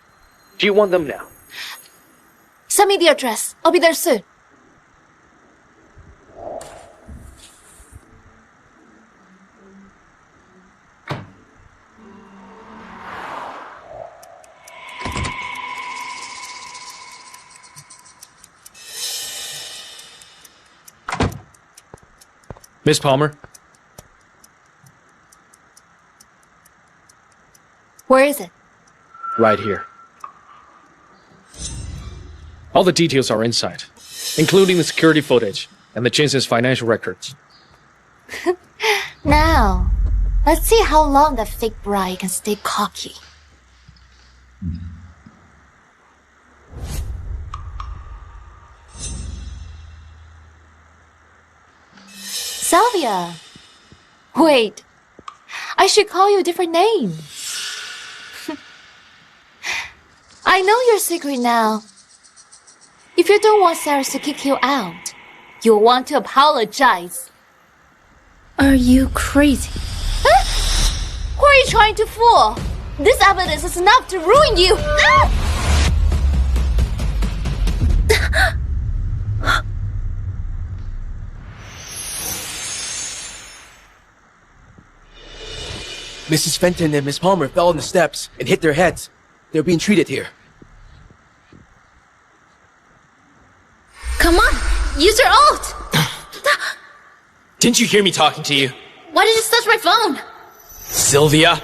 Do you want them now? Send me the address. I'll be there soon. Miss Palmer? Where is it? Right here. All the details are inside, including the security footage and the Jensen's financial records. Now, let's see how long that fake bride can stay cocky. Sylvia! Wait, I should call you a different name. I know your secret now. If you don't want Cyrus to kick you out, you'll want to apologize. Are you crazy? Huh? Who are you trying to fool? This evidence is enough to ruin you! Mrs. Fenton and Miss Palmer fell on the steps and hit their heads. They're being treated here. Come on, use your ult! Didn't you hear me talking to you? Why did you touch my phone? Sylvia?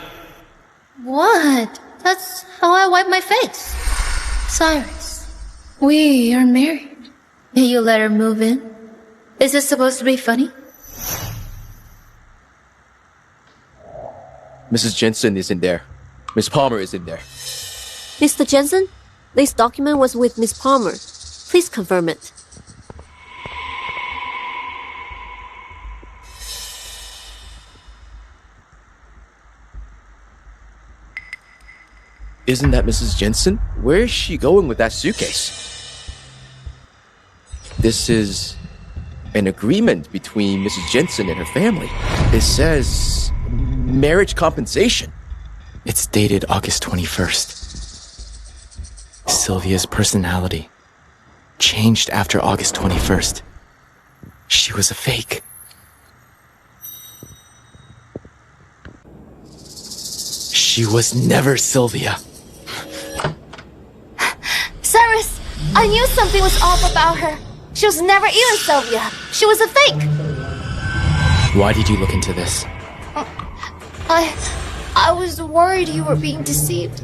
What? That's how I wipe my face. Cyrus, we are married. You let her move in? Is this supposed to be funny? Mrs. Jensen isn't there. Miss Palmer isn't there. Mr. Jensen, this document was with Miss Palmer. Please confirm it. Isn't that Mrs. Jensen? Where is she going with that suitcase? This is an agreement between Mrs. Jensen and her family. It says marriage compensation. It's dated August 21st. Sylvia's personality changed after August 21st. She was a fake. She was never Sylvia. Cyrus, I knew something was off about her. She was never even Sylvia. She was a fake. Why did you look into this? I was worried you were being deceived.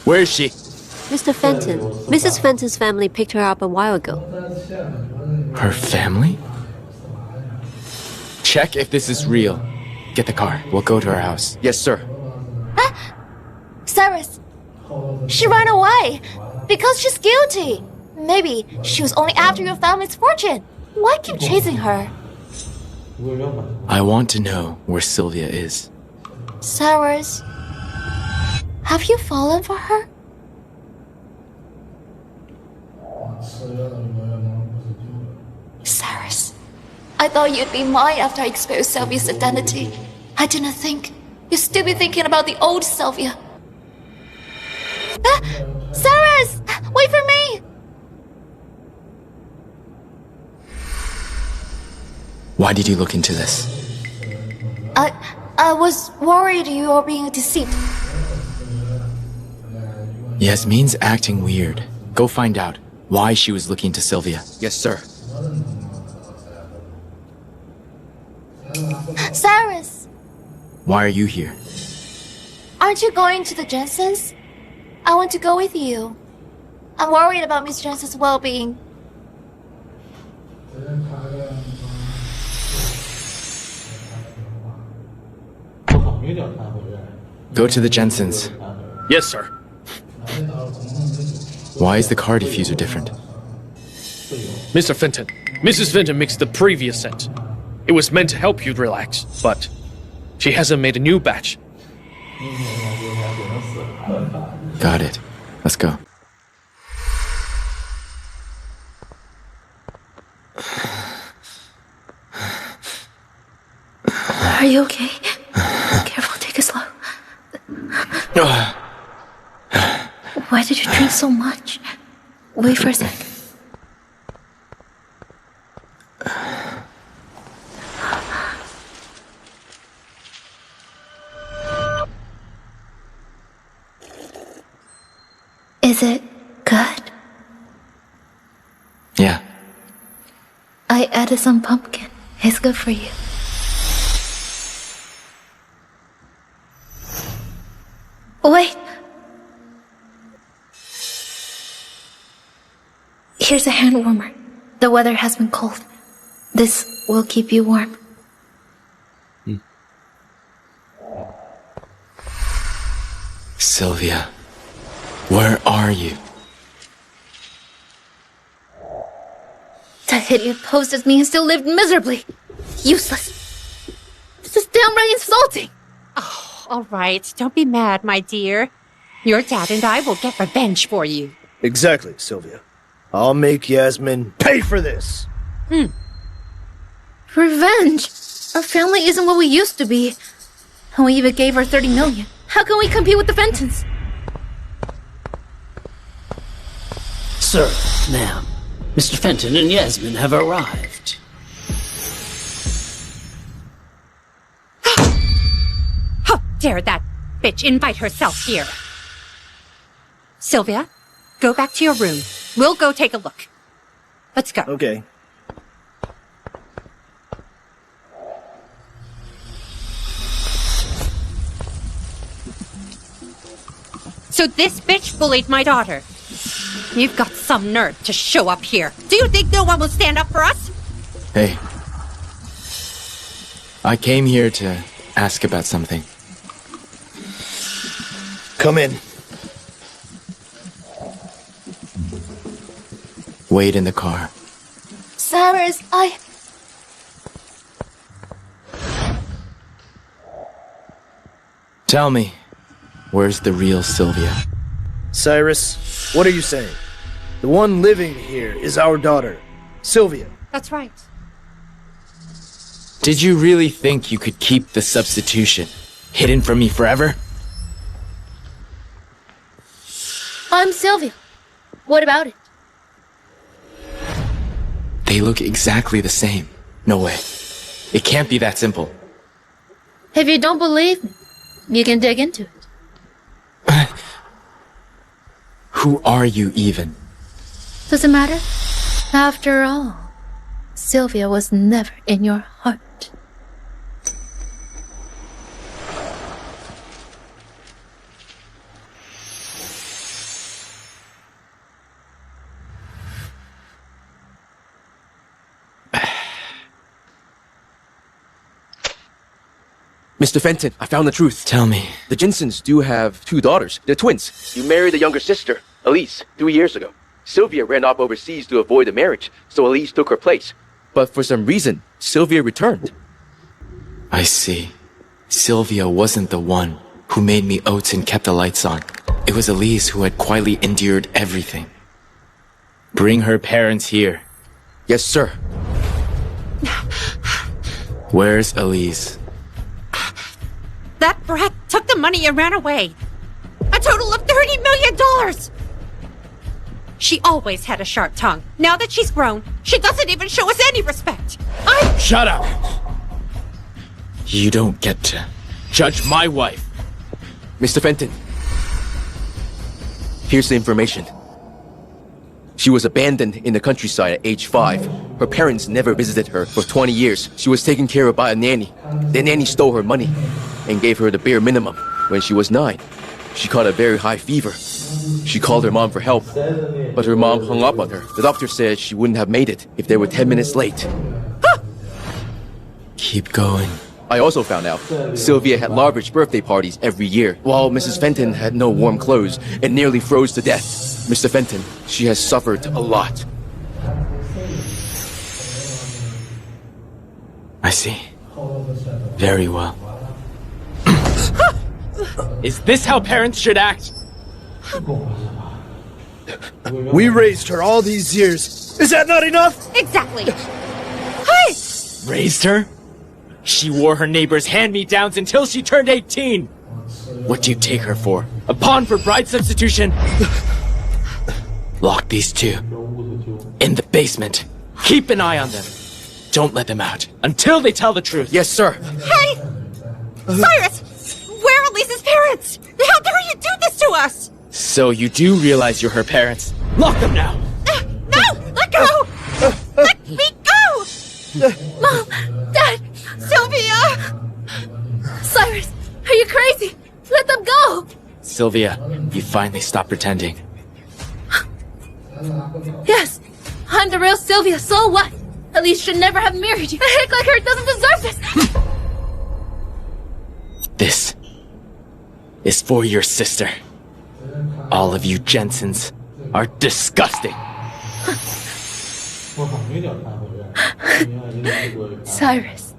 Where is she? Mr. Fenton. Mrs. Fenton's family picked her up a while ago. Her family? Check if this is real. Get the car. We'll go to her house. Yes, sir. Cyrus, she ran away because she's guilty. Maybe she was only after your family's fortune. Why keep chasing her? I want to know where Sylvia is. Cyrus, have you fallen for her? Cyrus, I thought you'd be mine after I exposed Sylvia's identity. I didn't think you'd still be thinking about the old Sylvia. Cyrus, wait for me! Why did you look into this? I was worried you were being deceived. Yasmin's acting weird. Go find out why she was looking to Sylvia. Yes, sir. Cyrus! Why are you here? Aren't you going to the Jensens? I want to go with you. I'm worried about Miss Jensen's well-being. Go to the Jensens. Yes, sir. Why is the car diffuser different? Mr. Fenton, Mrs. Fenton mixed the previous scent. It was meant to help you relax, but she hasn't made a new batch. Got it. Let's go. Are you okay? Careful, take it slow. Why did you drink so much? Wait for a sec. Is it good? Yeah. I added some pumpkin. It's good for you. Wait. Here's a hand warmer. The weather has been cold. This will keep you warm. Sylvia, where are you? That idiot posed as me and still lived miserably. Useless. This is downright insulting. Oh, all right. Don't be mad, my dear. Your dad and I will get revenge for you. Exactly, Sylvia. I'll make Yasmin pay for this. Revenge? Our family isn't what we used to be. And we even gave her 30 million. How can we compete with the Fentons? Sir, ma'am, Mr. Fenton and Yasmin have arrived. How dare that bitch invite herself here? Sylvia, go back to your room. We'll go take a look. Let's go. Okay. So this bitch bullied my daughter. You've got some nerve to show up here. Do you think no one will stand up for us? Hey. I came here to ask about something. Come in. Wait in the car. Cyrus, Tell me, where's the real Sylvia? Cyrus, what are you saying? The one living here is our daughter, Sylvia. That's right. Did you really think you could keep the substitution hidden from me forever? I'm Sylvia. What about it? They look exactly the same. No way. It can't be that simple. If you don't believe me, you can dig into it. Who are you even? Does it matter? After all, Sylvia was never in your heart. Mr. Fenton, I found the truth. Tell me. The Jensens do have 2 daughters. They're twins. You married the younger sister, Elise, 3 years ago. Sylvia ran off overseas to avoid the marriage, so Elise took her place. But for some reason, Sylvia returned. I see. Sylvia wasn't the one who made me oats and kept the lights on. It was Elise who had quietly endured everything. Bring her parents here. Yes, sir. Where's Elise? That brat took the money and ran away. A total of $30 million! She always had a sharp tongue. Now that she's grown, she doesn't even show us any respect. Shut up! You don't get to Judge my wife. Mr. Fenton. Here's the information. She was abandoned in the countryside at age 5. Her parents never visited her for 20 years. She was taken care of by a nanny. The nanny stole her money and gave her the bare minimum. When she was 9, she caught a very high fever. She called her mom for help, but her mom hung up on her. The doctor said she wouldn't have made it if they were 10 minutes late. Keep going. I also found out Sylvia had lavish birthday parties every year, while Mrs. Fenton had no warm clothes and nearly froze to death. Mr. Fenton, she has suffered a lot. I see. Very well. Is this how parents should act? We raised her all these years. Is that not enough? Exactly. Hey! Raised her? She wore her neighbor's hand-me-downs until she turned 18. What do you take her for? A pawn for bride substitution? Lock these two in the basement. Keep an eye on them. Don't let them out until they tell the truth. Yes, sir. Hey! Cyrus! Where are Elise's parents? How dare you do this to us? So you do realize you're her parents. Lock them now! No! Let go! Let me go! Mom! Dad! Sylvia! Cyrus! Are you crazy? Let them go! Sylvia, you finally stopped pretending. Yes! I'm the real Sylvia, so what? Elise should never have married you. A hick like her doesn't deserve this! This is for your sister. All of you Jensens are disgusting. Cyrus,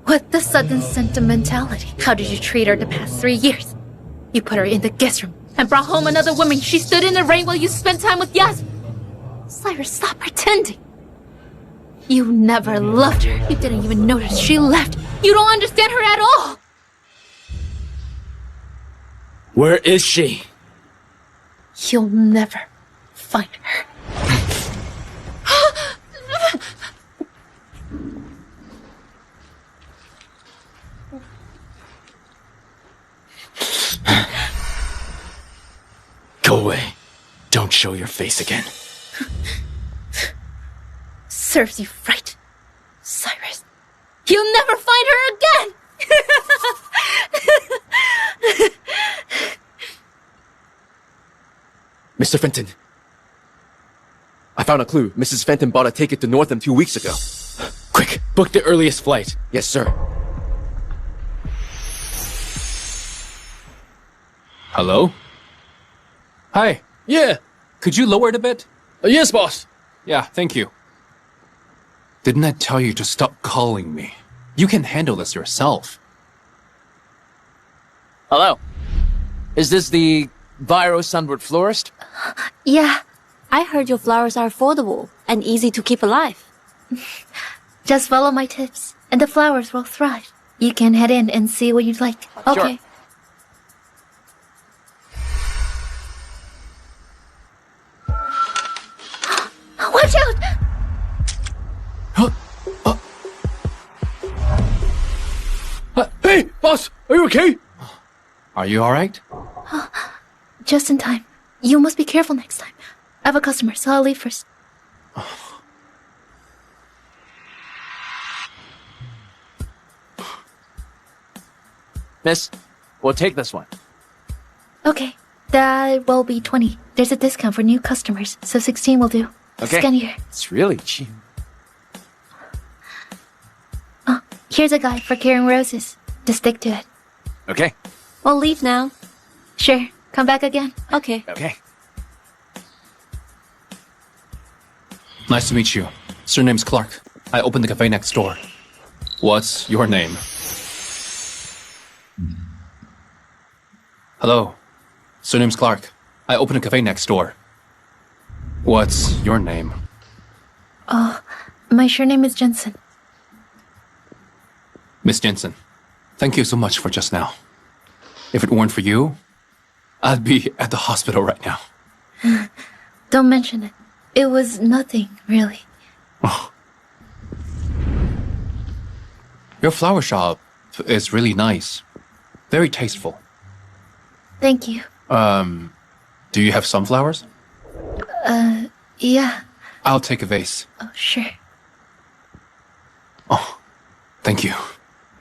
what the sudden sentimentality? How did you treat her the past 3 years? You put her in the guest room and brought home another woman. She stood in the rain while you spent time with Yasmin. Cyrus, stop pretending. You never loved her. You didn't even notice she left. You don't understand her at all. Where is she? You'll never find her. Go away. Don't show your face again. Serves you right, Cyrus. You'll never find her again! Mr. Fenton. I found a clue. Mrs. Fenton bought a ticket to Northam 2 weeks ago. Quick, book the earliest flight. Yes, sir. Hello? Hi. Yeah. Could you lower it a bit? Yes, boss. Yeah, thank you. Didn't I tell you to stop calling me? You can handle this yourself. Hello. Is this the Viro Sunward Florist? Yeah. I heard your flowers are affordable and easy to keep alive. Just follow my tips, and the flowers will thrive. You can head in and see what you'd like. Okay. Watch out! Hey, boss, are you okay? Are you alright? Just in time. You must be careful next time. I have a customer, so I'll leave first. Miss, we'll take this one. Okay, that will be 20. There's a discount for new customers, so 16 will do. Okay. Scan here. It's really cheap. Oh, here's a guide for carrying roses. Just stick to it. Okay. We'll leave now. Sure, come back again. Okay. Okay. Nice to meet you. Surname's Clark. I opened the cafe next door. What's your name? Hello. Surname's Clark. I opened a cafe next door. What's your name? My surname is Jensen. Miss Jensen. Thank you so much for just now. If it weren't for you, I'd be at the hospital right now. Don't mention it. It was nothing, really. Your flower shop is really nice. Very tasteful. Thank you. Do you have sunflowers? Yeah. I'll take a vase. Oh, sure. Oh, thank you.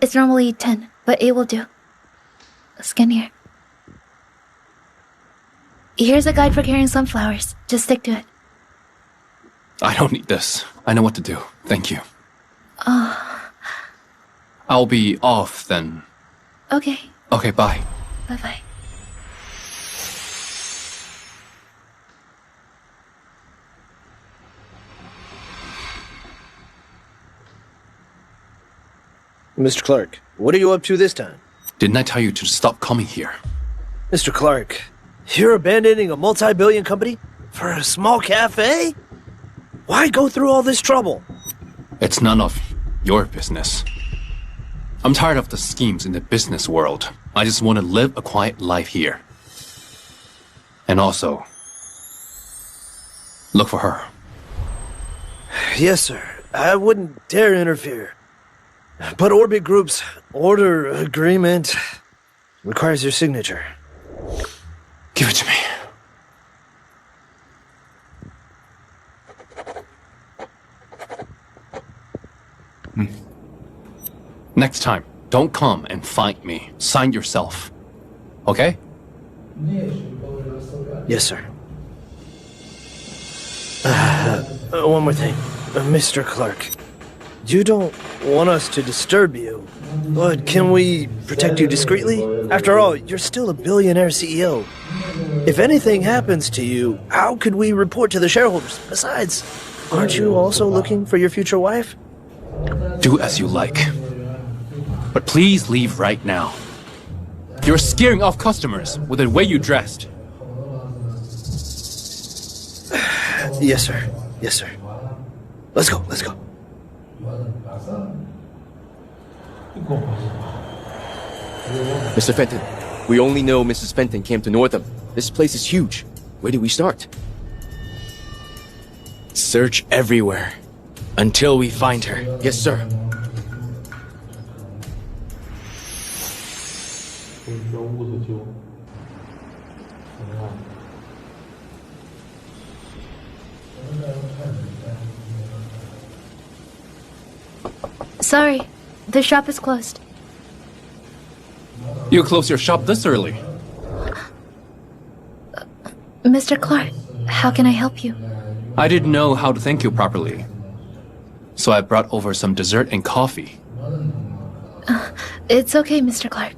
It's normally 10, but it will do. Scan here. Here's a guide for carrying sunflowers. Just stick to it. I don't need this. I know what to do. Thank you. Oh, I'll be off then. okay. Okay, bye. Bye-bye. Mr. Clark, what are you up to this time? Didn't I tell you to stop coming here? Mr. Clark, you're abandoning a multi-billion company for a small cafe? Why go through all this trouble? It's none of your business. I'm tired of the schemes in the business world. I just want to live a quiet life here. And also, look for her. Yes, sir. I wouldn't dare interfere. But Orbit Group's order agreement requires your signature. Give it to me. Next time, don't come and fight me. Sign yourself. Okay? Yes, sir. One more thing. Mr. Clark, you don't want us to disturb you, but can we protect you discreetly? After all, you're still a billionaire CEO. If anything happens to you, how could we report to the shareholders? Besides, aren't you also looking for your future wife? Do as you like. But please leave right now. You're scaring off customers with the way you dressed. Yes, sir. Yes, sir. Let's go, let's go. Mr. Fenton, we only know Mrs. Fenton came to Northam. This place is huge. Where do we start? Search everywhere until we find her. Yes, sir. Sorry, the shop is closed. You close your shop this early. Mr. Clark, how can I help you? I didn't know how to thank you properly. So I brought over some dessert and coffee. It's okay, Mr. Clark.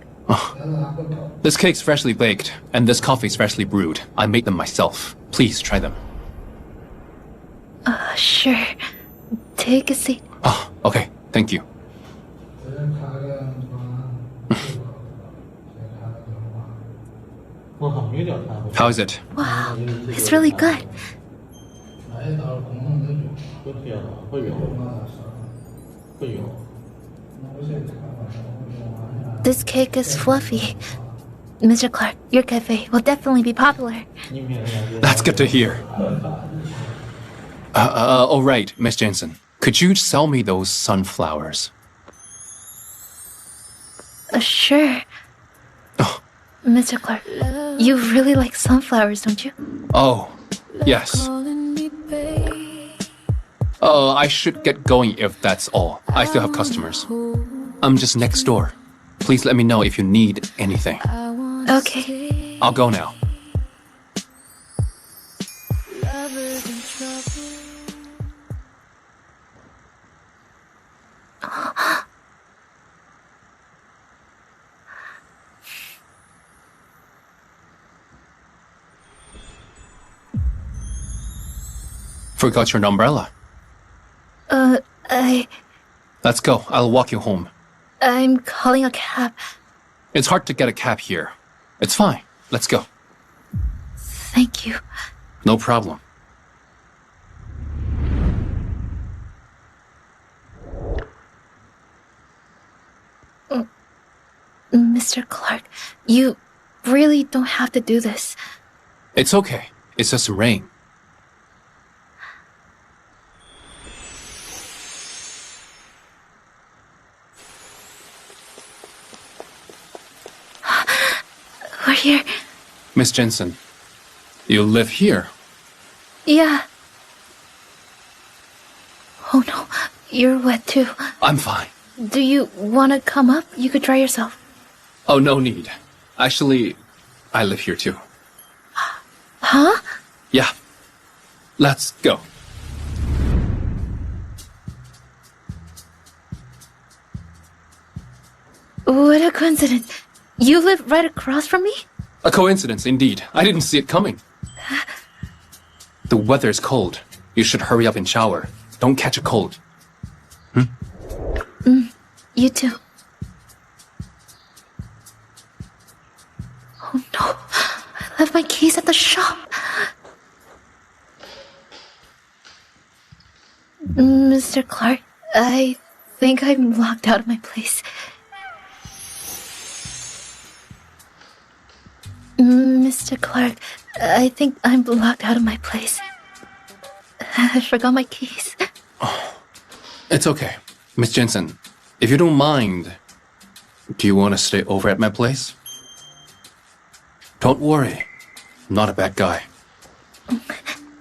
This cake's freshly baked, and this coffee's freshly brewed. I made them myself. Please try them. Sure. Take a seat. Oh, okay. Thank you. How is it? Wow, it's really good. This cake is fluffy. Mr. Clark, your cafe will definitely be popular. That's good to hear. Oh, right, Miss Jensen. Could you sell me those sunflowers? Sure. Mr. Clark, you really like sunflowers, don't you? Oh, yes. I should get going if that's all. I still have customers. I'm just next door. Please let me know if you need anything. Okay. I'll go now. Forgot your umbrella. Let's go. I'll walk you home. I'm calling a cab. It's hard to get a cab here. It's fine. Let's go. Thank you. No problem. Mr. Clark, you really don't have to do this. It's okay. It's just rain. We're here. Miss Jensen, you live here? Yeah. Oh no, you're wet too. I'm fine. Do you want to come up? You could dry yourself. Oh, no need. Actually, I live here too. Huh? Yeah. Let's go. What a coincidence. You live right across from me? A coincidence, indeed. I didn't see it coming. The weather's cold. You should hurry up and shower. Don't catch a cold. You too. left my keys at the shop. Mr. Clark, I think I'm locked out of my place. Mr. Clark, I think I'm locked out of my place. I forgot my keys. It's okay. Miss Jensen, if you don't mind, do you want to stay over at my place? Don't worry. I'm not a bad guy.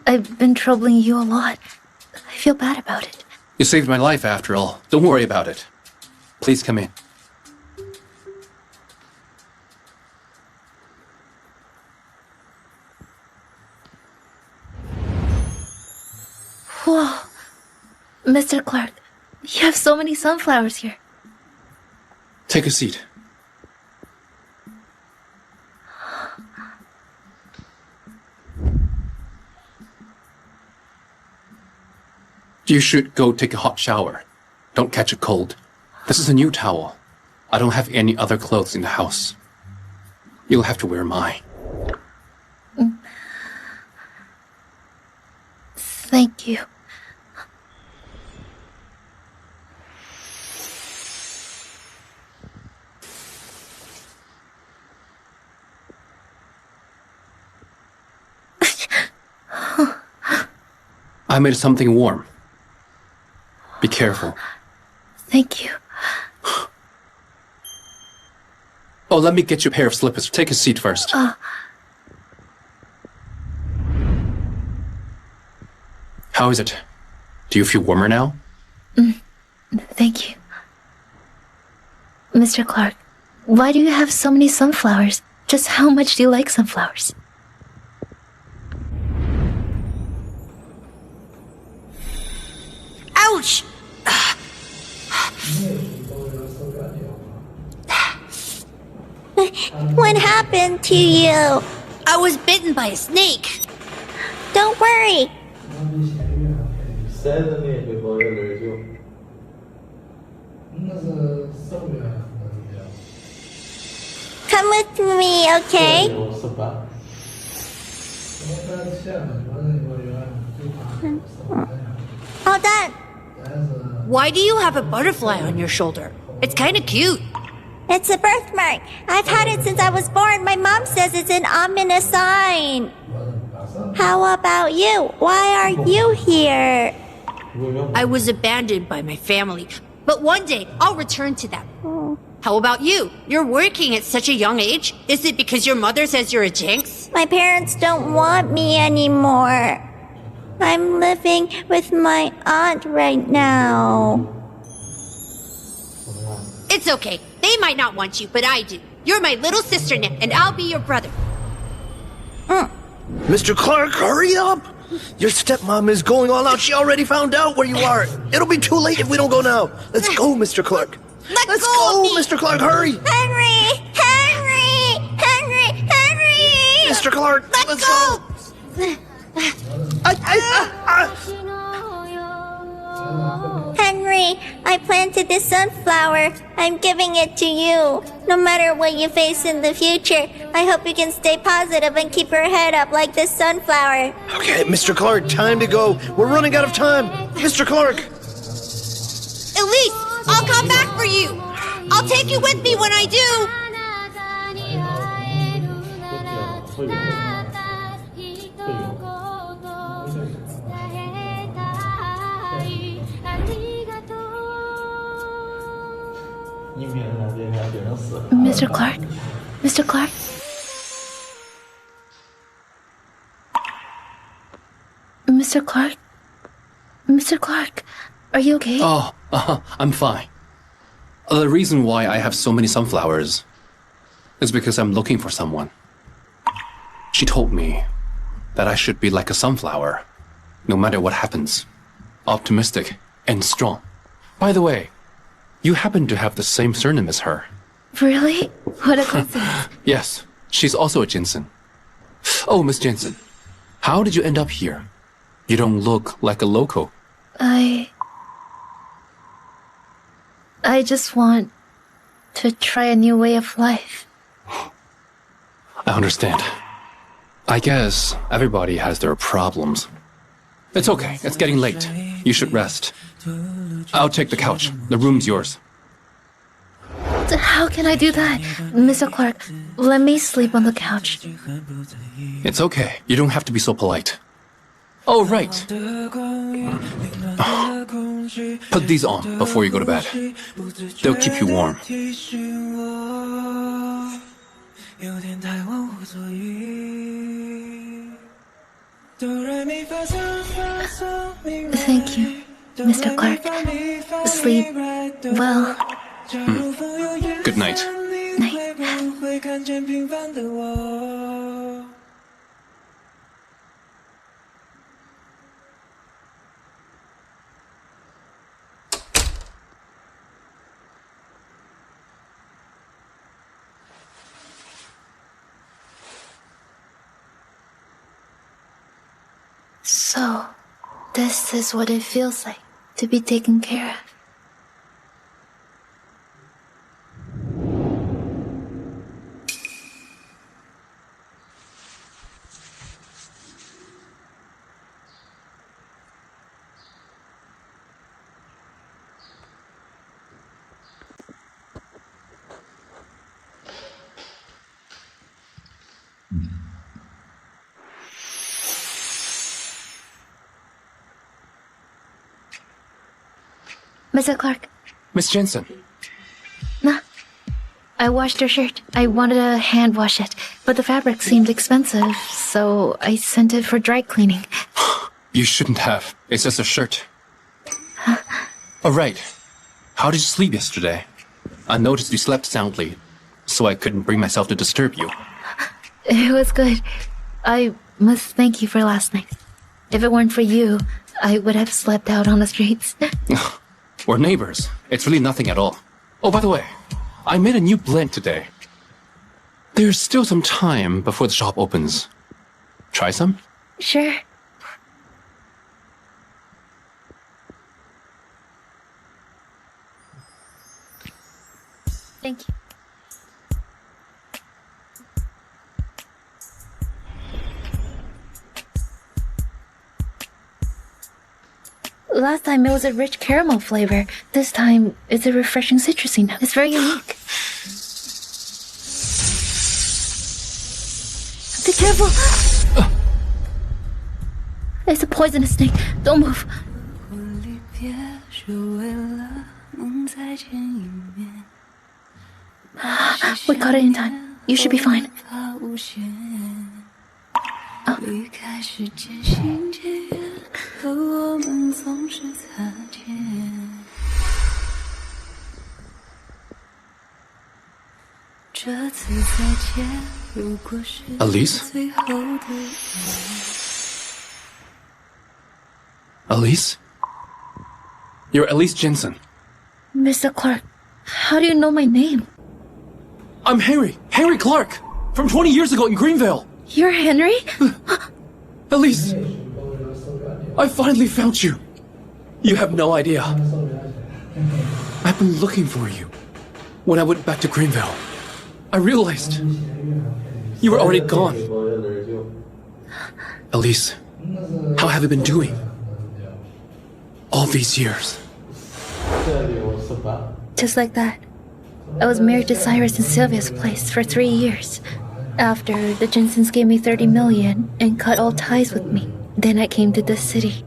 I've been troubling you a lot. I feel bad about it. You saved my life after all. Don't worry about it. Please come in. Whoa. Mr. Clark, you have so many sunflowers here. Take a seat. You should go take a hot shower. Don't catch a cold. This is a new towel. I don't have any other clothes in the house. You'll have to wear mine. Thank you. I made something warm. Be careful. Thank you. Oh, let me get you a pair of slippers. Take a seat first. How is it? Do you feel warmer now? Thank you. Mr. Clark, why do you have so many sunflowers? Just how much do you like sunflowers? Ouch! What happened to you? I was bitten by a snake. Don't worry. Come with me, okay? Hold on. Why do you have a butterfly on your shoulder? It's kind of cute. It's a birthmark. I've had it since I was born. My mom says it's an ominous sign. How about you? Why are you here? I was abandoned by my family, but one day I'll return to them. How about you? You're working at such a young age? Is it because your mother says you're a jinx? My parents don't want me anymore. I'm living with my aunt right now. It's okay. They might not want you, but I do. You're my little sister now, and I'll be your brother. Mr. Clark, hurry up! Your stepmom is going all out. She already found out where you are. It'll be too late if we don't go now. Let's go, Mr. Clark. Let's go, Mr. Clark, hurry! Henry! Henry! Henry! Henry! Mr. Clark, let's go! Henry, I planted this sunflower. I'm giving it to you. No matter what you face in the future, I hope you can stay positive and keep your head up like this sunflower. Okay, Mr. Clark, time to go. We're running out of time. Mr. Clark! Elise, I'll come back for you. I'll take you with me when I do. Mr. Clark? Mr. Clark? Mr. Clark? Mr. Clark, are you okay? Oh, I'm fine. The reason why I have so many sunflowers is because I'm looking for someone. She told me that I should be like a sunflower, no matter what happens. Optimistic and strong. By the way, you happen to have the same surname as her. Really? What a coincidence. Yes, she's also a Jensen. Oh, Miss Jensen, how did you end up here? You don't look like a local. I just want to try a new way of life. I understand. I guess everybody has their problems. It's okay. It's getting late. You should rest. I'll take the couch. The room's yours. How can I do that? Mr. Clark, let me sleep on the couch. It's okay. You don't have to be so polite. Oh, right. Put these on before you go to bed. They'll keep you warm. Thank you, Mr. Clark. Sleep well. Good night. So, this is what it feels like to be taken care of. Mr. Clark. Miss Jensen. Nah. I washed her shirt. I wanted to hand wash it, but the fabric seemed expensive, so I sent it for dry cleaning. You shouldn't have. It's just a shirt. All right. How did you sleep yesterday? I noticed you slept soundly, so I couldn't bring myself to disturb you. It was good. I must thank you for last night. If it weren't for you, I would have slept out on the streets. We're neighbors. It's really nothing at all. Oh, by the way, I made a new blend today. There's still some time before the shop opens. Try some? Sure. Thank you. Last time it was a rich caramel flavor. This time it's a refreshing citrusy note. It's very unique. Be careful! It's a poisonous snake. Don't move. We caught it in time. You should be fine. Elise? Elise? You're Elise Jensen. Mr. Clark, how do you know my name? I'm Henry Clark, from 20 years ago in Greenville. You're Henry? Elise, I finally found you. You have no idea. I've been looking for you. When I went back to Greenville, I realized you were already gone. Elise, how have you been doing? All these years. Just like that. I was married to Cyrus in Sylvia's place for 3 years. After, the Jensens gave me 30 million and cut all ties with me. Then I came to this city.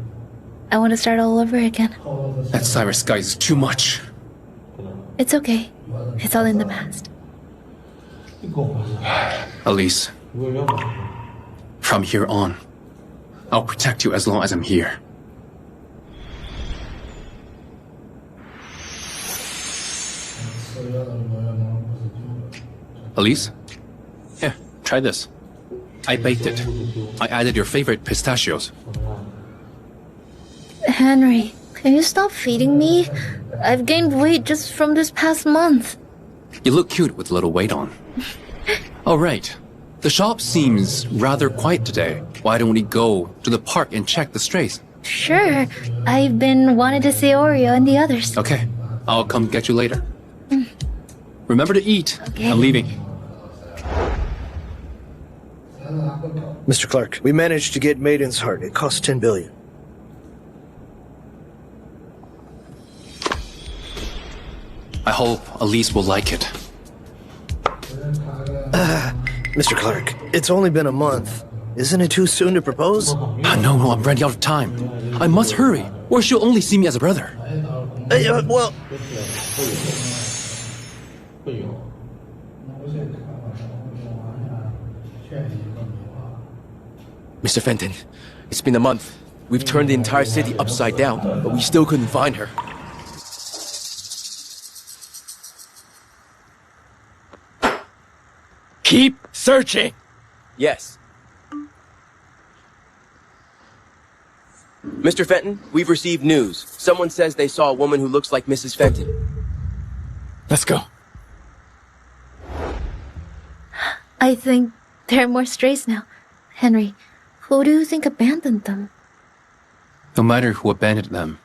I want to start all over again. That Cyrus guy is too much. It's okay. It's all in the past. Elise, from here on, I'll protect you as long as I'm here. Elise? Here, try this. I baked it. I added your favorite pistachios. Henry, can you stop feeding me? I've gained weight just from this past month. You look cute with a little weight on. All right. The shop seems rather quiet today. Why don't we go to the park and check the strays? Sure. I've been wanting to see Oreo and the others. Okay. I'll come get you later. Remember to eat. Okay. I'm leaving. Mr. Clark, we managed to get Maiden's heart. It cost 10 billion. I hope Elise will like it. Mr. Clark, it's only been a month. Isn't it too soon to propose? No, I'm running out of time. I must hurry, or she'll only see me as a brother. Well... Mr. Fenton, it's been a month. We've turned the entire city upside down, but we still couldn't find her. Keep searching! Yes. Mr. Fenton, we've received news. Someone says they saw a woman who looks like Mrs. Fenton. Let's go. I think there are more strays now. Henry, who do you think abandoned them? No matter who abandoned them,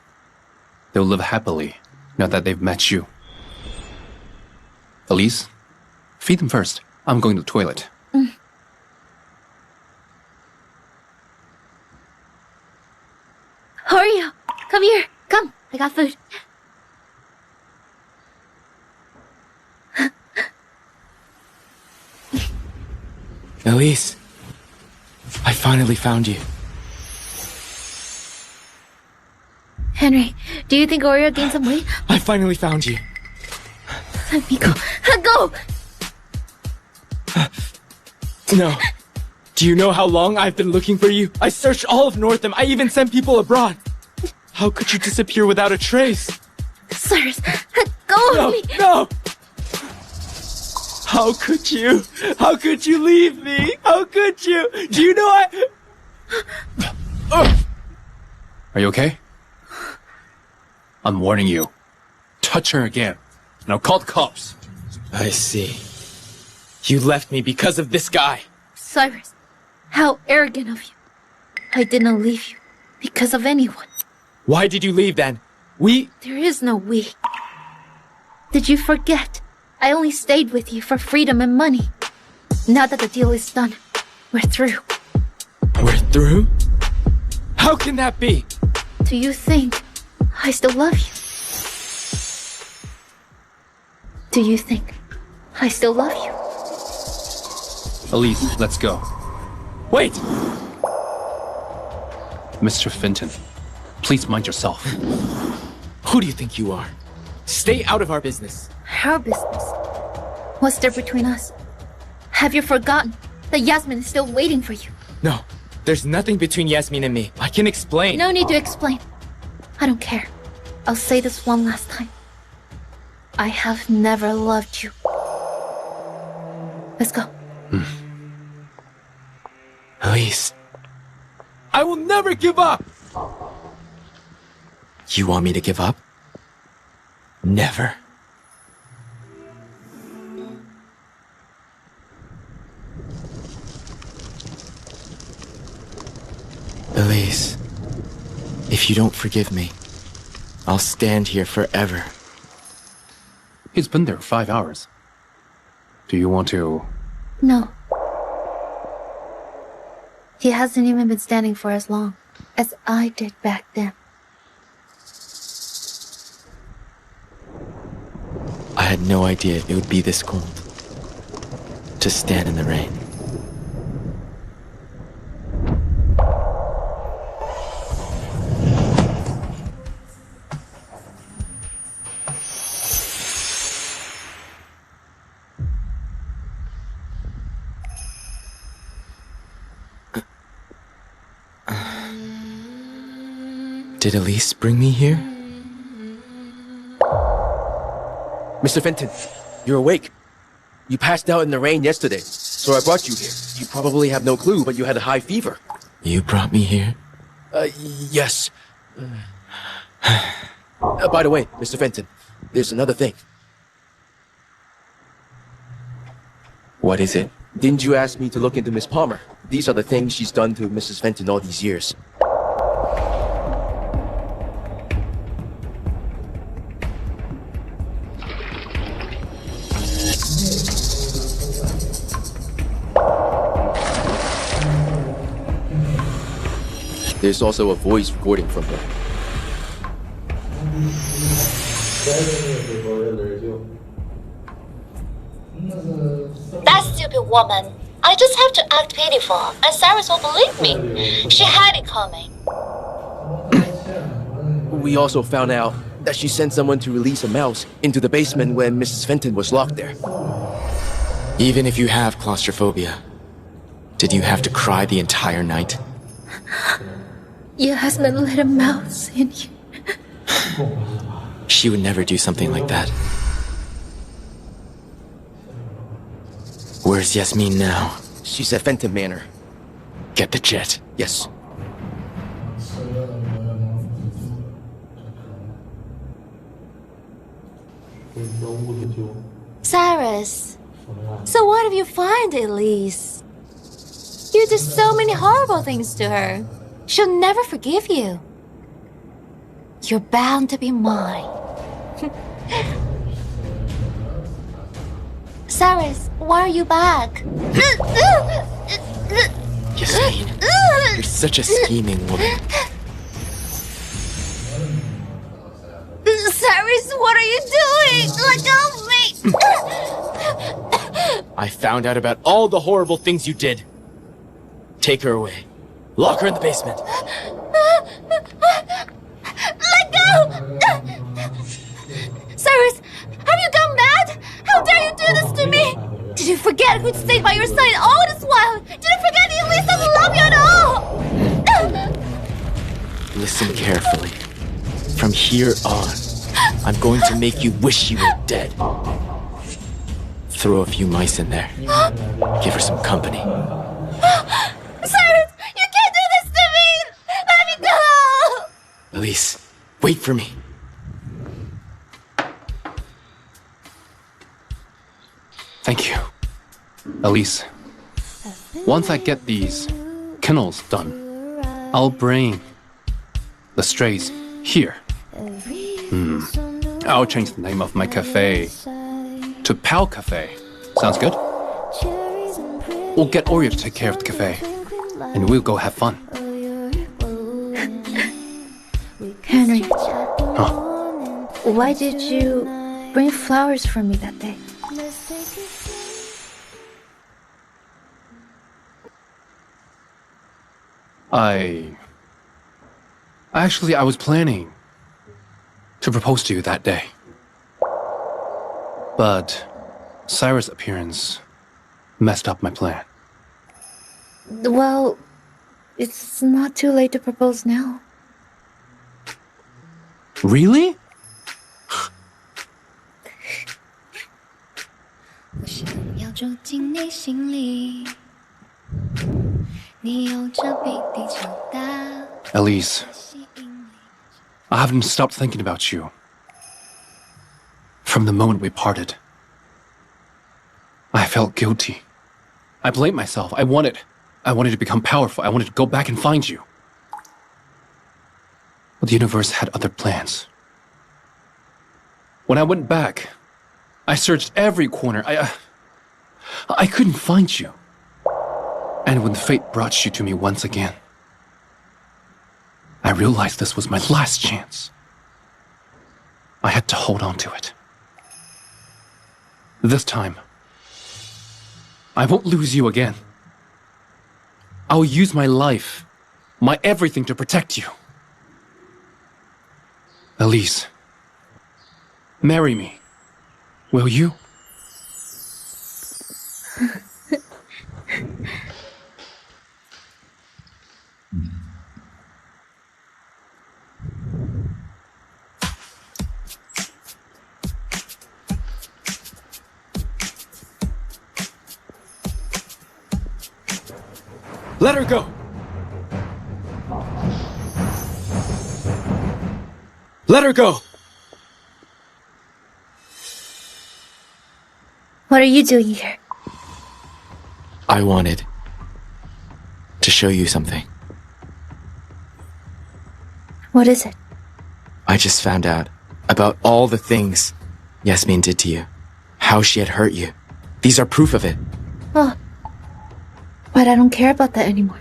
they'll live happily now that they've met you. Elise, feed them first. I'm going to the toilet. Oreo, come here. Come, I got food. Elise, I finally found you. Henry, do you think Oreo gained some weight? I finally found you. Let me go. Go! No. Do you know how long I've been looking for you? I searched all of Northam. I even sent people abroad. How could you disappear without a trace? Cyrus, go of me! No! How could you? How could you leave me? How could you? Do you know Are you okay? I'm warning you. Touch her again, and I'll call the cops. I see. You left me because of this guy. Cyrus, how arrogant of you. I did not leave you because of anyone. Why did you leave then? There is no we. Did you forget? I only stayed with you for freedom and money. Now that the deal is done, we're through. We're through? How can that be? Do you think I still love you? Do you think I still love you? Elise, let's go. Wait! Mr. Fenton, please mind yourself. Who do you think you are? Stay out of our business. Our business? What's there between us? Have you forgotten that Yasmin is still waiting for you? No, there's nothing between Yasmin and me. I can explain. No need to explain. I don't care. I'll say this one last time. I have never loved you. Let's go. Elise, I will never give up! You want me to give up? Never. Elise, if you don't forgive me, I'll stand here forever. He's been there 5 hours. Do you want to... No. He hasn't even been standing for as long as I did back then. I had no idea it would be this cold. To stand in the rain. Did Elise bring me here? Mr. Fenton, you're awake. You passed out in the rain yesterday, so I brought you here. You probably have no clue, but you had a high fever. You brought me here? Yes. By the way, Mr. Fenton, there's another thing. What is it? Didn't you ask me to look into Miss Palmer? These are the things she's done to Mrs. Fenton all these years. There's also a voice recording from her. That stupid woman. I just have to act pitiful, and Cyrus will believe me. She had it coming. We also found out that she sent someone to release a mouse into the basement when Mrs. Fenton was locked there. Even if you have claustrophobia, did you have to cry the entire night? Your husband let a mouse in you. She would never do something like that. Where's Yasmin now? She's at Fenton Manor. Get the jet. Yes. Cyrus. So what if you find Elise? You did so many horrible things to her. She'll never forgive you. You're bound to be mine. Cyrus, why are you back? Yasmin, you're such a scheming woman. Cyrus, what are you doing? Let go of me! I found out about all the horrible things you did. Take her away. Lock her in the basement. Let go! Cyrus, have you gone mad? How dare you do this to me? Did you forget who'd stayed by your side all this while? Did you forget the Elise doesn't love you at all? Listen carefully. From here on, I'm going to make you wish you were dead. Throw a few mice in there. Give her some company. Cyrus, you can't do this to me! Let me go! Elise, wait for me. Thank you. Elise, once I get these kennels done, I'll bring the strays here. I'll change the name of my cafe to Pal Cafe. Sounds good? We'll get Oreo to take care of the cafe, and we'll go have fun. Henry, Huh? why did you bring flowers for me that day? I was planning to propose to you that day. But Cyrus' appearance messed up my plan. Well, it's not too late to propose now. Really? Elise, I haven't stopped thinking about you. From the moment we parted, I felt guilty. I blamed myself. I wanted to become powerful. I wanted to go back and find you. But the universe had other plans. When I went back, I searched every corner. I couldn't find you. And when fate brought you to me once again, I realized this was my last chance. I had to hold on to it. This time, I won't lose you again. I'll use my life, my everything to protect you. Elise, marry me. Will you? Let her go! Let her go! What are you doing here? I wanted to show you something. What is it? I just found out about all the things Yasmin did to you. How she had hurt you. These are proof of it. Oh. But I don't care about that anymore.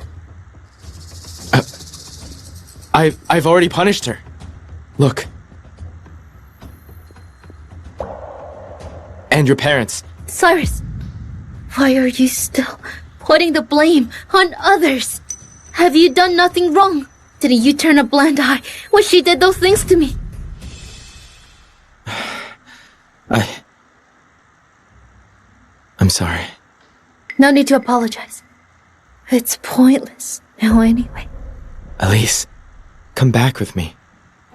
I've already punished her. Look. And your parents. Cyrus, why are you still putting the blame on others? Have you done nothing wrong? Didn't you turn a blind eye when she did those things to me? I'm sorry. No need to apologize. It's pointless now anyway. Elise, come back with me.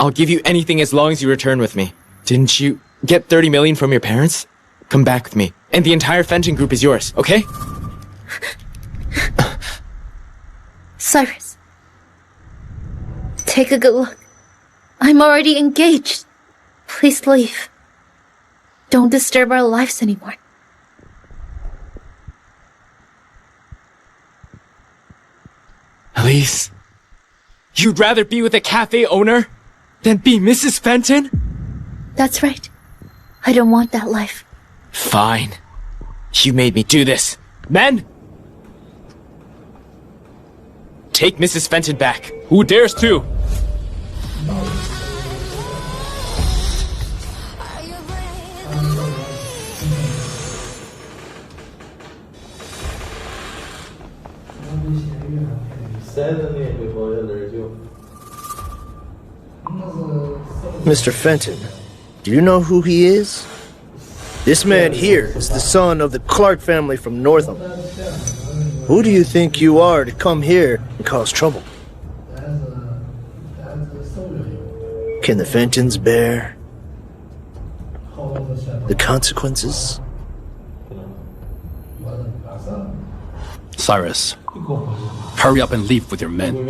I'll give you anything as long as you return with me. Didn't you get 30 million from your parents? Come back with me, and the entire Fenton group is yours, okay? Cyrus, take a good look. I'm already engaged. Please leave. Don't disturb our lives anymore. Elise, you'd rather be with a cafe owner than be Mrs. Fenton? That's right. I don't want that life. Fine. You made me do this. Men! Take Mrs. Fenton back. Who dares to? Mr. Fenton, do you know who he is? This man here is the son of the Clark family from Northam. Who do you think you are to come here and cause trouble? Can the Fentons bear the consequences? Cyrus, hurry up and leave with your men.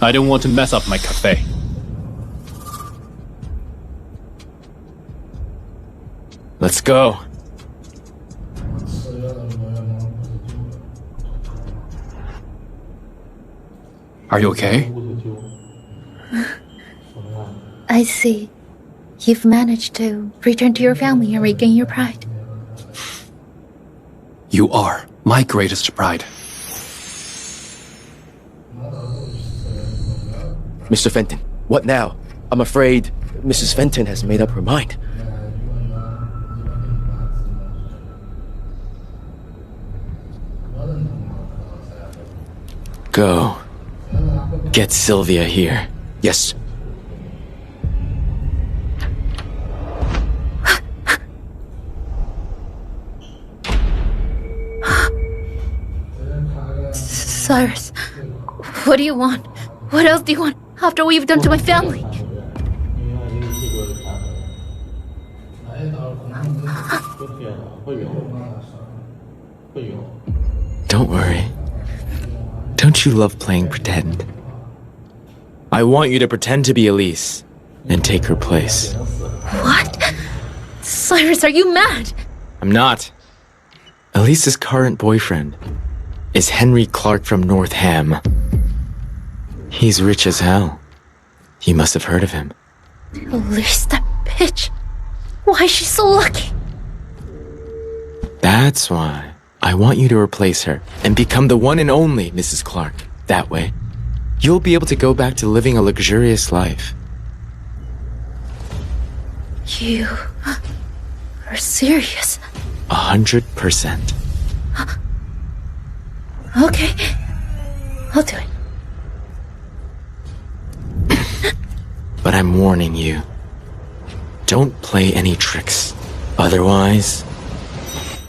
I don't want to mess up my cafe. Let's go. Are you okay? I see. You've managed to return to your family and regain your pride. You are my greatest pride. Mr. Fenton, what now? I'm afraid Mrs. Fenton has made up her mind. Go. Get Sylvia here. Yes. Cyrus, what do you want? What else do you want after what you've done to my family? Don't worry. Don't you love playing pretend? I want you to pretend to be Elise and take her place. What? Cyrus, are you mad? I'm not. Elise's current boyfriend is Henry Clark from Northam. He's rich as hell. You must have heard of him. Elise, that bitch. Why is she so lucky? That's why I want you to replace her and become the one and only Mrs. Clark. That way, you'll be able to go back to living a luxurious life. You are serious? 100%. Okay, I'll do it. But I'm warning you. Don't play any tricks. Otherwise,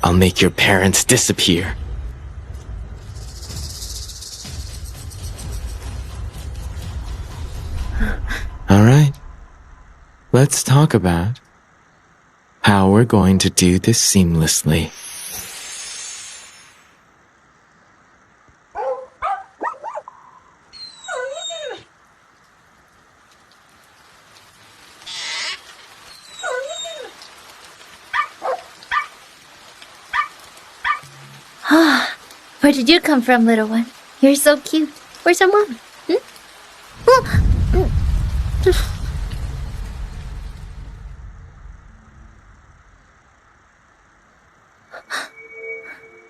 I'll make your parents disappear. All right. Let's talk about how we're going to do this seamlessly. Ah, where did you come from, little one? You're so cute. Where's your mom?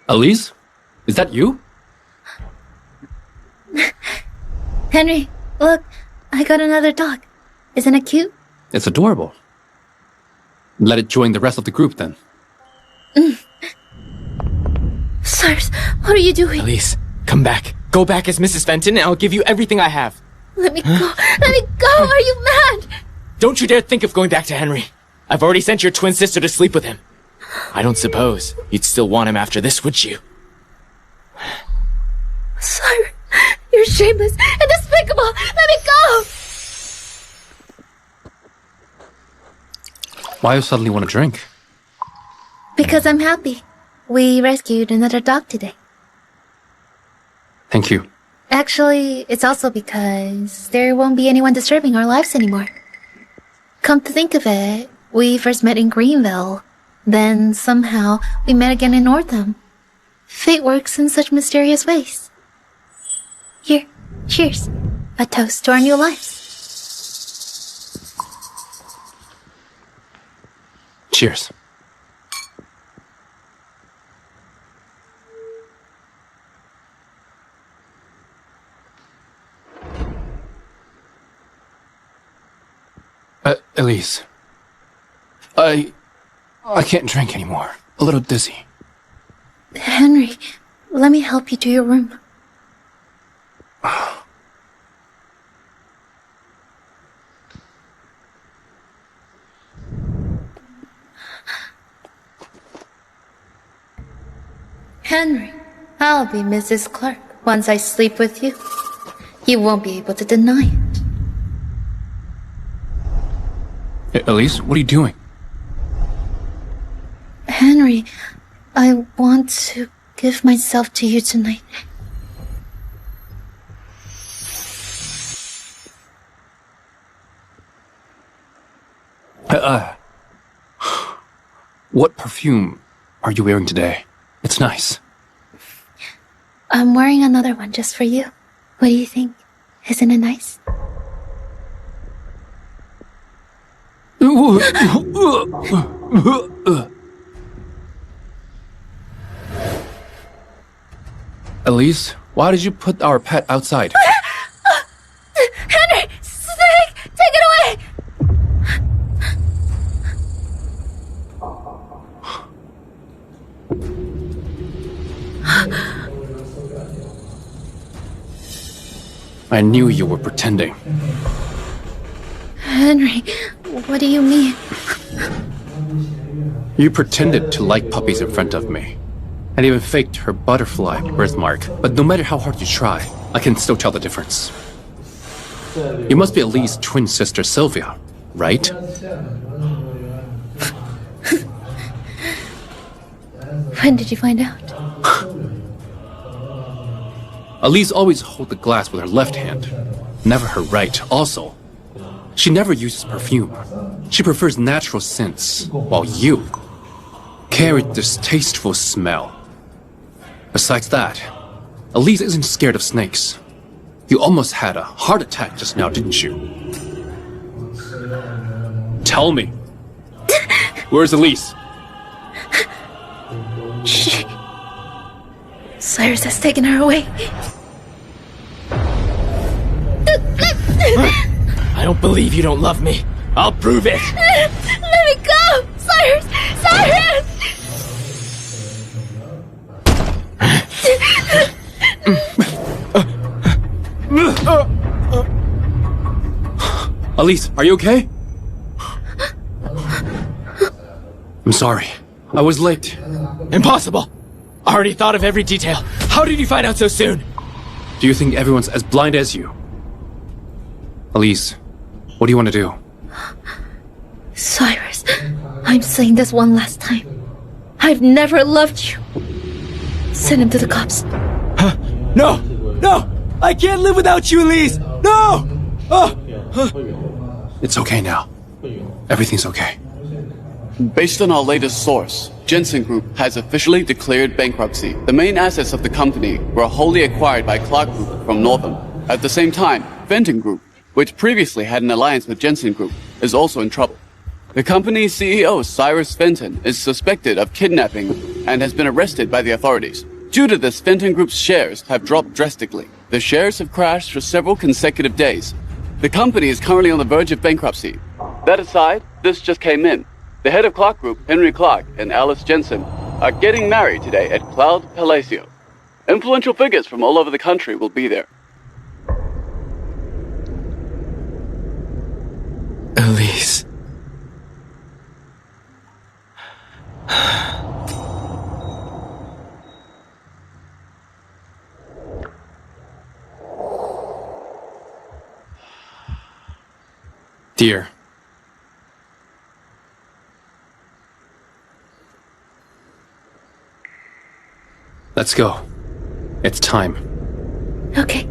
Elise? Is that you? Henry, Look, I got another dog. Isn't it cute? It's adorable. Let it join the rest of the group then. Cyrus, what are you doing? Elise, come back. Go back as Mrs. Fenton and I'll give you everything I have. Let me go. Let me go. Are you mad? Don't you dare think of going back to Henry. I've already sent your twin sister to sleep with him. I don't suppose you'd still want him after this, would you? Cyrus, you're shameless and despicable. Let me go. Why you suddenly want to drink? Because I'm happy. We rescued another dog today. Thank you. Actually, it's also because there won't be anyone disturbing our lives anymore. Come to think of it, we first met in Greenville. Then, somehow, we met again in Northam. Fate works in such mysterious ways. Here, cheers. A toast to our new lives. Cheers. Elise. I can't drink anymore. A little dizzy. Henry, let me help you to your room. Henry, I'll be Mrs. Clark once I sleep with you. You won't be able to deny it. Elise, what are you doing? Henry, I want to give myself to you tonight. What perfume are you wearing today? It's nice. I'm wearing another one just for you. What do you think? Isn't it nice? Elise, why did you put our pet outside? Henry! Snake! Take it away! I knew you were pretending. Henry, what do you mean? You pretended to like puppies in front of me, and even faked her butterfly birthmark. But no matter how hard you try, I can still tell the difference. You must be Elise's twin sister Sylvia, right? When did you find out? Elise always holds the glass with her left hand, never her right. Also, she never uses perfume. She prefers natural scents, while you carry distasteful smell. Besides that, Elise isn't scared of snakes. You almost had a heart attack just now, didn't you? Tell me. Where's Elise? Cyrus has taken her away. I don't believe you don't love me. I'll prove it. Let me go! Cyrus! Cyrus! Elise, are you okay? I'm sorry. I was late. Impossible. I already thought of every detail. How did you find out so soon? Do you think everyone's as blind as you? Elise, what do you want to do? Cyrus, I'm saying this one last time. I've never loved you. Send him to the cops. No! No! I can't live without you, Elise! No! It's okay now. Everything's okay. Based on our latest source, Jensen Group has officially declared bankruptcy. The main assets of the company were wholly acquired by Clark Group from Northam. At the same time, Fenton Group, which previously had an alliance with Jensen Group, is also in trouble. The company's CEO, Cyrus Fenton, is suspected of kidnapping and has been arrested by the authorities. Due to this, Fenton Group's shares have dropped drastically. The shares have crashed for several consecutive days. The company is currently on the verge of bankruptcy. That aside, this just came in. The head of Clark Group, Henry Clark, and Elise Jensen are getting married today at Cloud Palacio. Influential figures from all over the country will be there. Elise. Dear. Let's go. It's time. Okay.